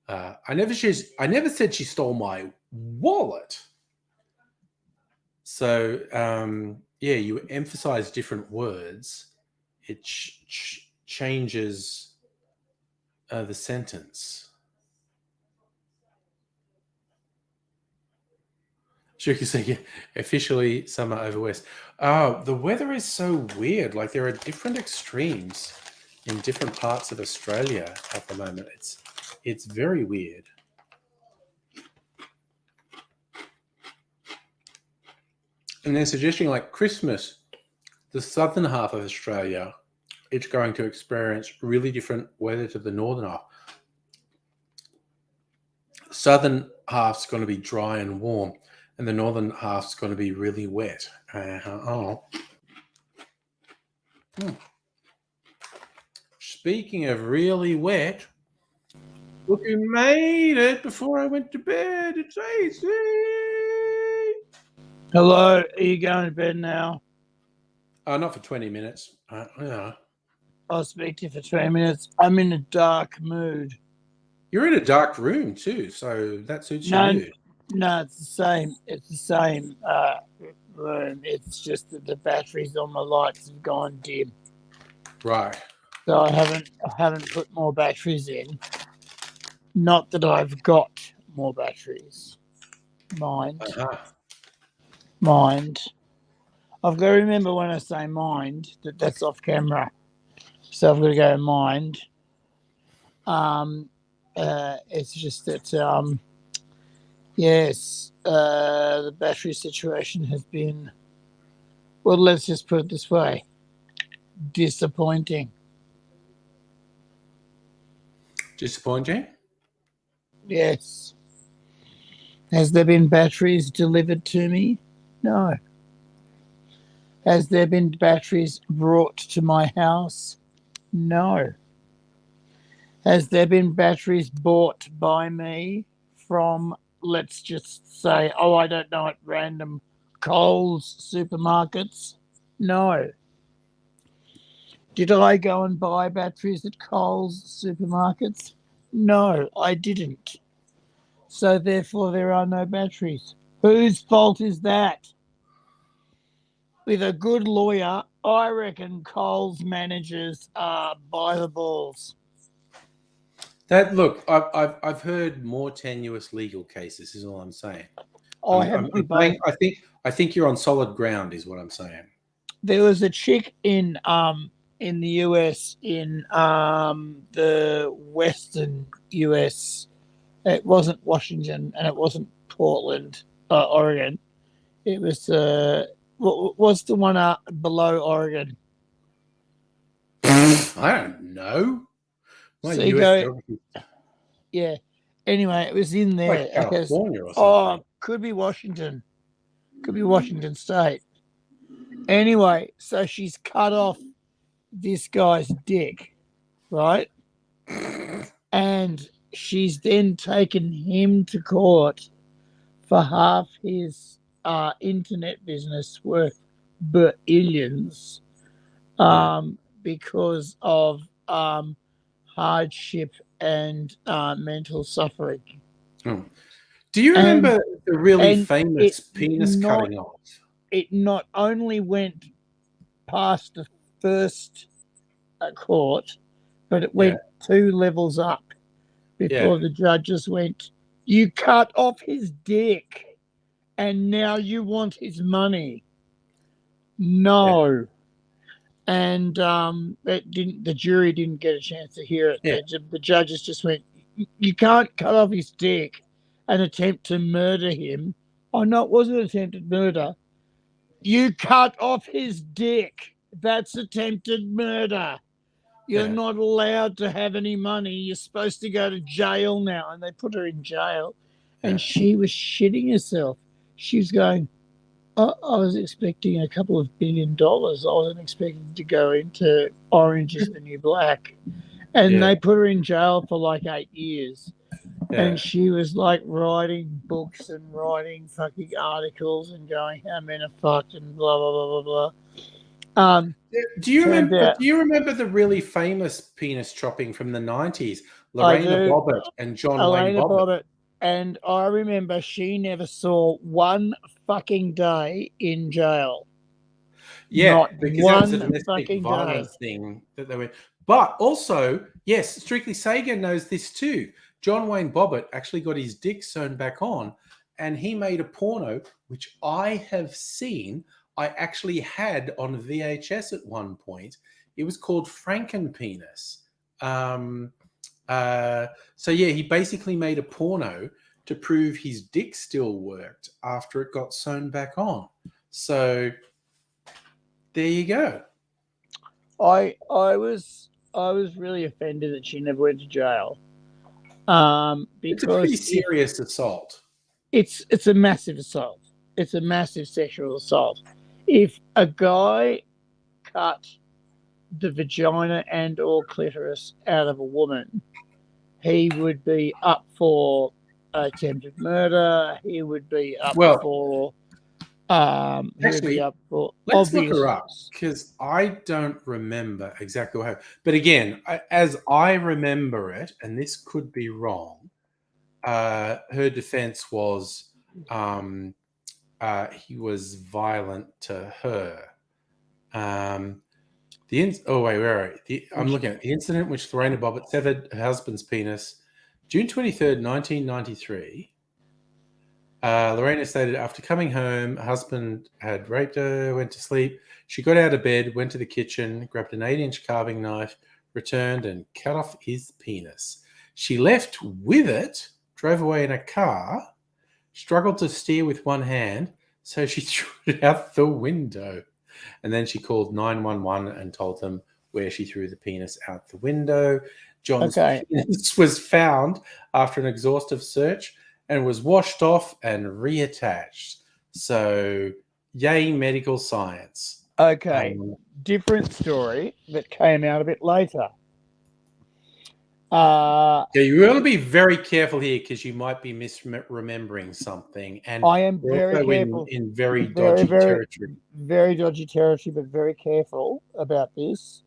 I never said she stole my wallet. So yeah, you emphasize different words. It changes the sentence. Sure, you say, yeah, officially summer over west. The weather is so weird. Like there are different extremes in different parts of Australia at the moment. It's very weird. And they're suggesting like Christmas, the southern half of Australia, it's going to experience really different weather to the northern half. Southern half's going to be dry and warm, and the northern half's going to be really wet. Speaking of really wet, look who made it before I went to bed. It's AC. Hello, are you going to bed now? Not for 20 minutes. Yeah. I'll speak to you for 20 minutes. I'm in a dark mood. You're in a dark room too, so that suits your mood. No, it's the same. It's the same room. It's just that the batteries on my lights have gone dim. Right. So I haven't put more batteries in. Not that I've got more batteries. Mind. I've got to remember when I say mind that's off camera. So I've got to go mind. It's just that yes, the battery situation has been, well, let's just put it this way, disappointing. Disappointing? Yes. Has there been batteries delivered to me? No. Has there been batteries brought to my house? No. Has there been batteries bought by me from, let's just say, I don't know, at random Coles supermarkets? No. Did I go and buy batteries at Coles supermarkets? No, I didn't. So therefore there are no batteries. Whose fault is that? With a good lawyer, I reckon Coles managers are by the balls. Look, I've heard more tenuous legal cases. Is all I'm saying. I think you're on solid ground. Is what I'm saying. There was a chick in the US, in the western US. It wasn't Washington and it wasn't Portland, Oregon. It was what's the one below Oregon? I don't know. Yeah. Anyway, it was in there. Like California or something. Could be Washington. Could be Washington State. Anyway, so she's cut off this guy's dick, right? And she's then taken him to court for half his internet business worth billions because of hardship and mental suffering. Oh. Do you remember the really famous penis cutting off? It not only went past the first court, but it went 2 levels up before the judges went, you cut off his dick and now you want his money. No. and it didn't. The jury didn't get a chance to hear it. Yeah. The judges just went, "You can't cut off his dick and attempt to murder him." Oh no, it wasn't attempted murder. You cut off his dick. That's attempted murder. You're Yeah. not allowed to have any money. You're supposed to go to jail now. And they put her in jail. And Yeah. she was shitting herself. She was going, I was expecting a couple of $1 billion. I wasn't expecting to go into Orange is the New Black. And Yeah. they put her in jail for like 8 years. Yeah. And she was like writing books and writing fucking articles and going how men are fucked and blah, blah, blah, blah, blah. Do you turned remember? out- Do you remember the really famous penis chopping from the 90s? I Lorena do. Bobbitt and John Wayne Elena Bobbitt. Bobbitt. And I remember she never saw one fucking day in jail. Yeah, Not because that was a one domestic fucking violence day. thing that they were. But also, yes, Strictly Sagan knows this too. John Wayne Bobbitt actually got his dick sewn back on, and he made a porno which I have seen. I actually had on VHS at one point. It was called Frankenpenis. So yeah, he basically made a porno to prove his dick still worked after it got sewn back on. So there you go. I was really offended that she never went to jail. Because It's a pretty serious assault. It's a massive assault. It's a massive sexual assault. If a guy cut the vagina and or clitoris out of a woman, he would be up for attempted murder. He would be up for actually, let's look her up because I don't remember exactly what happened. But again, as I remember it, and this could be wrong, her defense was he was violent to her. I'm looking at the incident which Lorena Bobbitt severed her husband's penis, June 23rd, 1993. Lorena stated after coming home, her husband had raped her, went to sleep. She got out of bed, went to the kitchen, grabbed an 8-inch carving knife, returned and cut off his penis. She left with it, drove away in a car, struggled to steer with one hand, so she threw it out the window. And then she called 911 and told them where she threw the penis out the window. John's penis was found after an exhaustive search and was washed off and reattached. So, yay, medical science. Okay, different story that came out a bit later. You want to be very careful here because you might be misremembering something. And I am very careful. In very dodgy territory. Very dodgy territory, but very careful about this.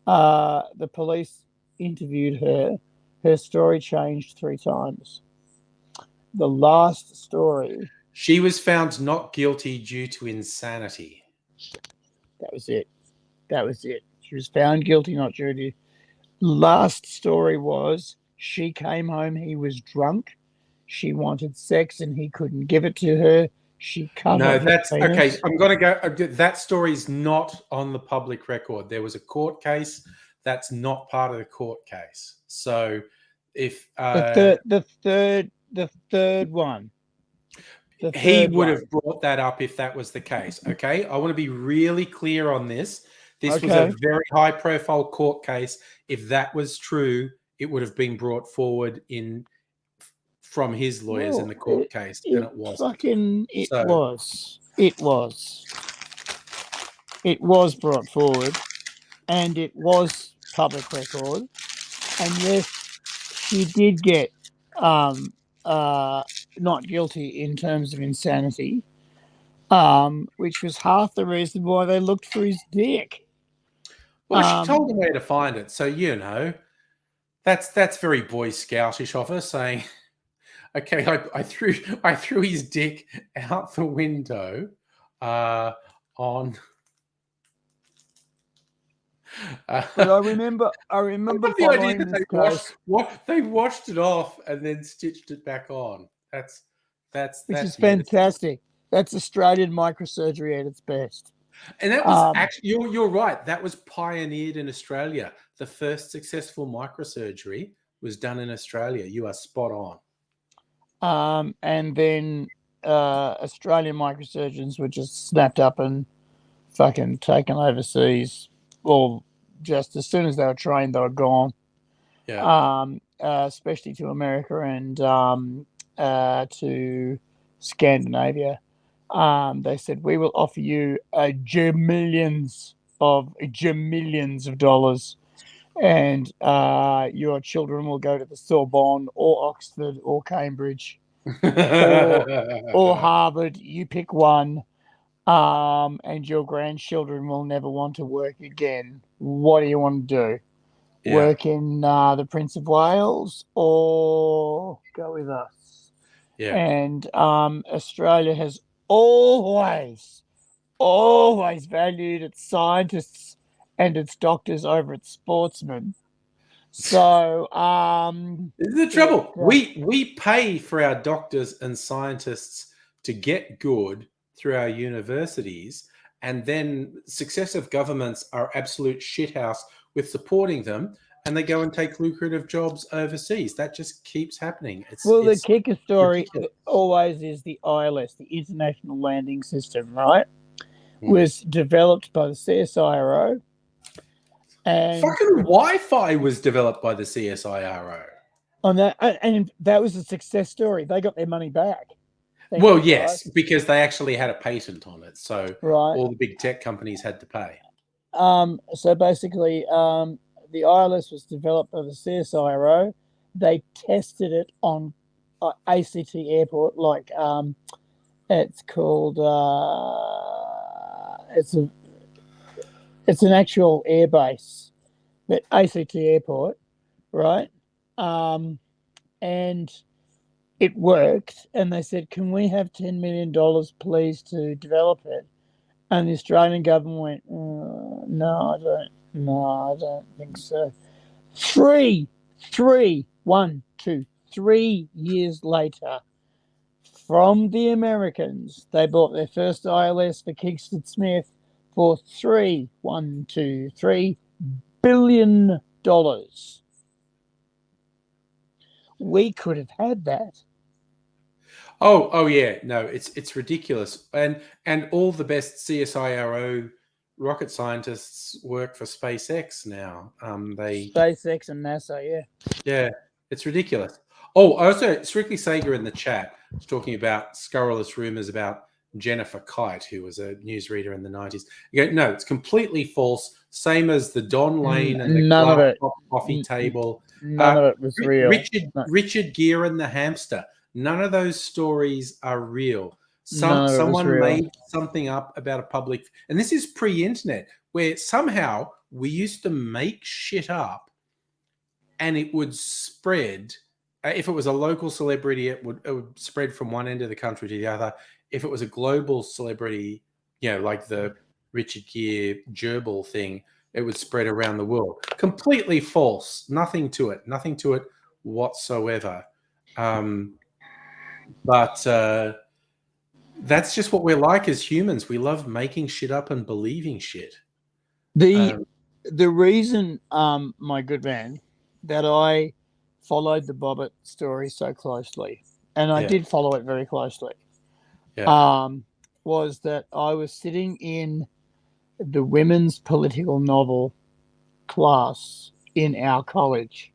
The police interviewed her. Her story changed 3 times. The last story. She was found not guilty due to insanity. That was it. That was it. She was found guilty, not due to. Last story was she came home, he was drunk. She wanted sex and he couldn't give it to her. She covered her penis. Okay. I'm going to go. That story's not on the public record. There was a court case. That's not part of the court case. So if the third one. He would have brought that up if that was the case. Okay. I want to be really clear on this. This was a very high profile court case. If that was true, it would have been brought forward from his lawyers in the court case, and it wasn't. It was brought forward, and it was public record. And yes, she did get not guilty in terms of insanity, which was half the reason why they looked for his dick. Well, she told them where to find it, so that's very Boy Scoutish of her saying, "Okay, I threw his dick out the window on." But I remember the idea that they washed it off and then stitched it back on. Which is fantastic. That's Australian microsurgery at its best. And that was actually, you're right. That was pioneered in Australia. The first successful microsurgery was done in Australia. You are spot on. And then Australian microsurgeons were just snapped up and fucking taken overseas. Well, just as soon as they were trained, they were gone. Yeah. Especially to America and to Scandinavia. They said, we will offer you millions of dollars, and your children will go to the Sorbonne or Oxford or Cambridge or Harvard. You pick one, and your grandchildren will never want to work again. What do you want to do? Yeah. Work in the Prince of Wales or go with us? Yeah. And Australia has always valued its scientists and its doctors over its sportsmen. So this is the trouble. We pay for our doctors and scientists to get good through our universities, and then successive governments are absolute shithouse with supporting them, and they go and take lucrative jobs overseas. That just keeps happening. The kicker story ridiculous. always is the ILS, the International Landing System, right? Was developed by the CSIRO. And fucking Wi-Fi was developed by the CSIRO. On that, and that was a success story. They got their money back. Well, yes, because they actually had a patent on it, so right. all the big tech companies had to pay. So basically, the ILS was developed by the CSIRO. They tested it on ACT Airport, like it's called. It's an actual airbase, but ACT Airport, right? And it worked, and they said, "Can we have $10 million, please, to develop it?" And the Australian government went, "No, I don't think so." 3 years later, from the Americans, they bought their first ILS for Kingston Smith for $3 billion. We could have had that. Oh yeah, no, it's ridiculous, and all the best CSIRO rocket scientists work for SpaceX now. SpaceX and NASA, yeah, it's ridiculous. Oh, also Strictly Sega in the chat was talking about scurrilous rumors about Jennifer Kite, who was a newsreader in the 90s. You go, no, it's completely false. Same as the Don Lane and the glove top coffee table. None of it was real. Richard Gere and the hamster. None of those stories are real. Someone made something up about a public, and this is pre-internet, where somehow we used to make shit up, and it would spread. If it was a local celebrity, it would spread from one end of the country to the other. If it was a global celebrity, like the Richard Gere gerbil thing, it would spread around the world. Completely false. Nothing to it whatsoever. But that's just what we're like as humans. We love making shit up and believing shit. The reason, my good man, that I followed the Bobbitt story so closely, and I did follow it very closely, was that I was sitting in the women's political novel class in our college,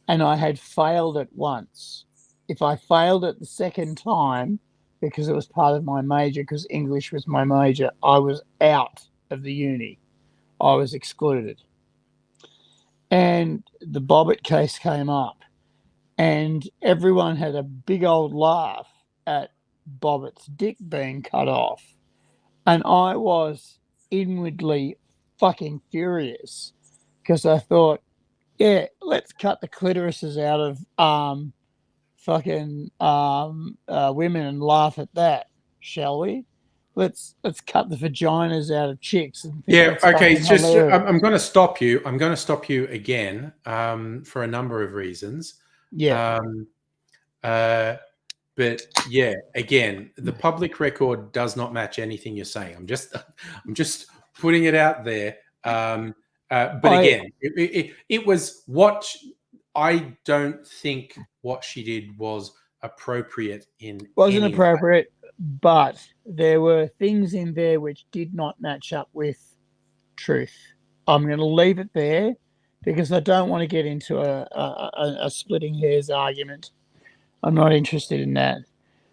and I had failed it once. If I failed it the second time, because it was part of my major, because English was my major, I was out of the uni. I was excluded. And the Bobbitt case came up, and everyone had a big old laugh at Bobbitt's dick being cut off. And I was inwardly fucking furious, because I thought, let's cut the clitorises out of women and laugh at that, shall we? Let's cut the vaginas out of chicks. And okay. I'm going to stop you. I'm going to stop you again for a number of reasons. Yeah. But yeah, again, the public record does not match anything you're saying. I'm just putting it out there. But again, it was what I don't think what she did was appropriate in wasn't any way. appropriate, but there were things in there which did not match up with truth. I'm going to leave it there because I don't want to get into a splitting hairs argument. I'm not interested in that.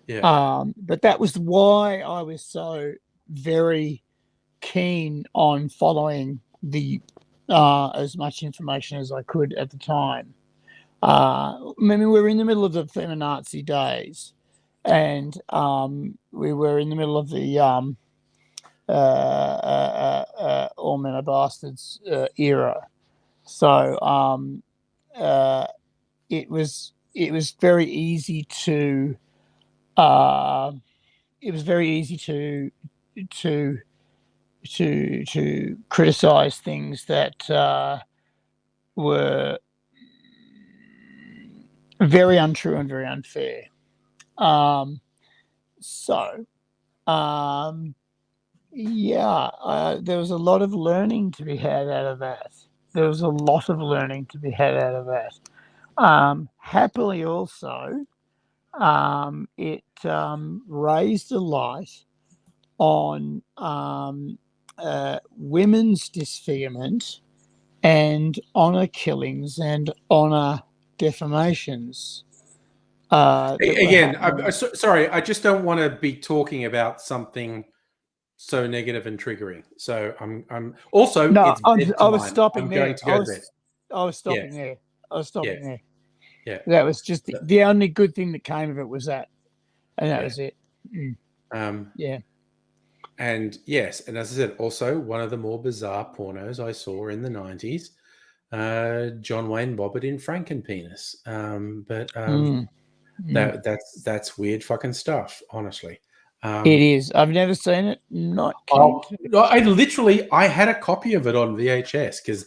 Yeah. But that was why I was so very keen on following the as much information as I could at the time. I mean, we were in the middle of the feminazi days, and we were in the middle of the all men are bastards era. So it was very easy to to criticize things that were very untrue and very unfair. There was a lot of learning to be had out of that. Happily also, it raised a light on women's disfigurement and honour killings and honour defamations. Again, sorry, I just don't want to be talking about something so negative and triggering. So I'm also. No, it's I was stopping there. Going to go to bed. I was stopping there. Yeah. That was just the only good thing that came of it was that, and that was it. Yeah. And yes, and as I said, also one of the more bizarre pornos I saw in the 90s, John Wayne Bobbitt in Frankenpenis. That's weird fucking stuff, honestly. It is. I've never seen it. Not. I had a copy of it on VHS because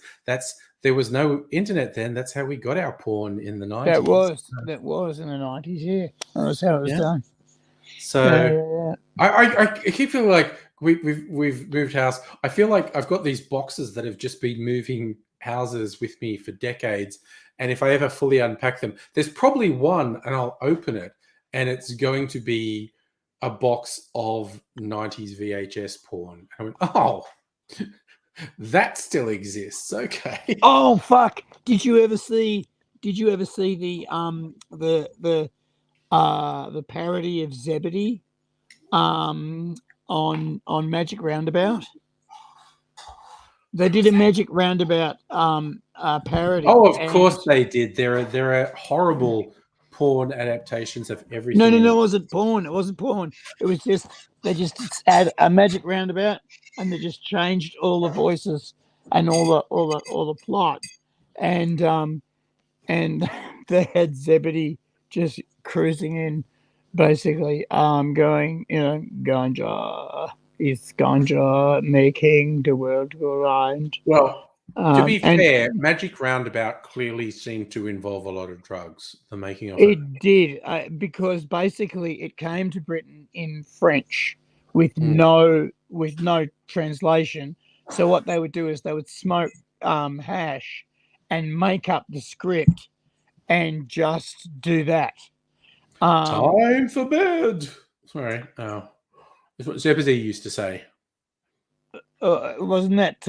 there was no internet then. That's how we got our porn in the 90s. That was in the 90s. Yeah, that was how it was done. So I keep feeling like we've moved house. I feel like I've got these boxes that have just been moving houses with me for decades, and if I ever fully unpack them, there's probably one, and I'll open it, and it's going to be a box of 90s VHS porn. I went, oh, that still exists. Okay. Oh fuck! Did you ever see the parody of Zebedee on Magic Roundabout? They did a Magic Roundabout parody. Oh, of course they did. There are horrible porn adaptations of everything. No, it wasn't porn. It wasn't porn. It was just they just had a Magic Roundabout and they just changed all the voices and all the plot, and they had Zebedee just cruising in, basically going, ganja is ganja making the world go round. Well, to be fair, Magic Roundabout clearly seemed to involve a lot of drugs. The making of it did, because basically it came to Britain in French with no translation. So what they would do is they would smoke hash and make up the script and just do that. Time for bed. Sorry. Oh, that's what Zebedee used to say. Wasn't that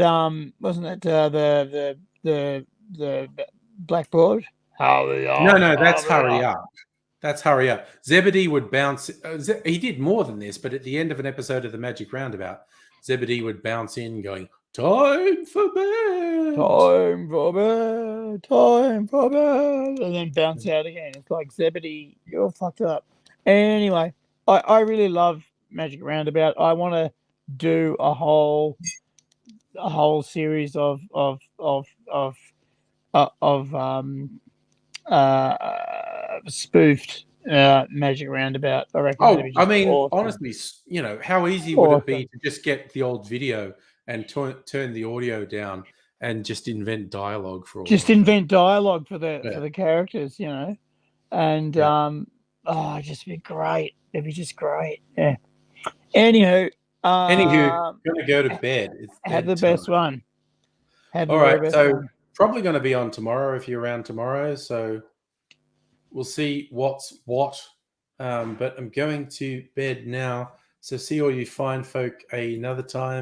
the blackboard? Hurry up. No, that's hurry up. That's hurry up. Zebedee would bounce. He did more than this, but at the end of an episode of the Magic Roundabout, Zebedee would bounce in going, time for bed. Time for bed. Time for bed. And then bounce out again. It's like, Zebedee, you're fucked up. Anyway, I really love Magic Roundabout. I want to do a whole series of spoofed Magic Roundabout. I reckon. Oh, I mean, awesome. Honestly, how easy would it be to just get the old video and turn the audio down and just invent dialogue for all? Invent dialogue for the characters, and Oh, just be great. It'd be just great. Yeah. Anywho, gonna go to bed. It's have the bedtime. best one. Have the All very right, best so one. probably going to be on tomorrow if you're around tomorrow. So we'll see what's what. But I'm going to bed now. So see all you fine folk another time.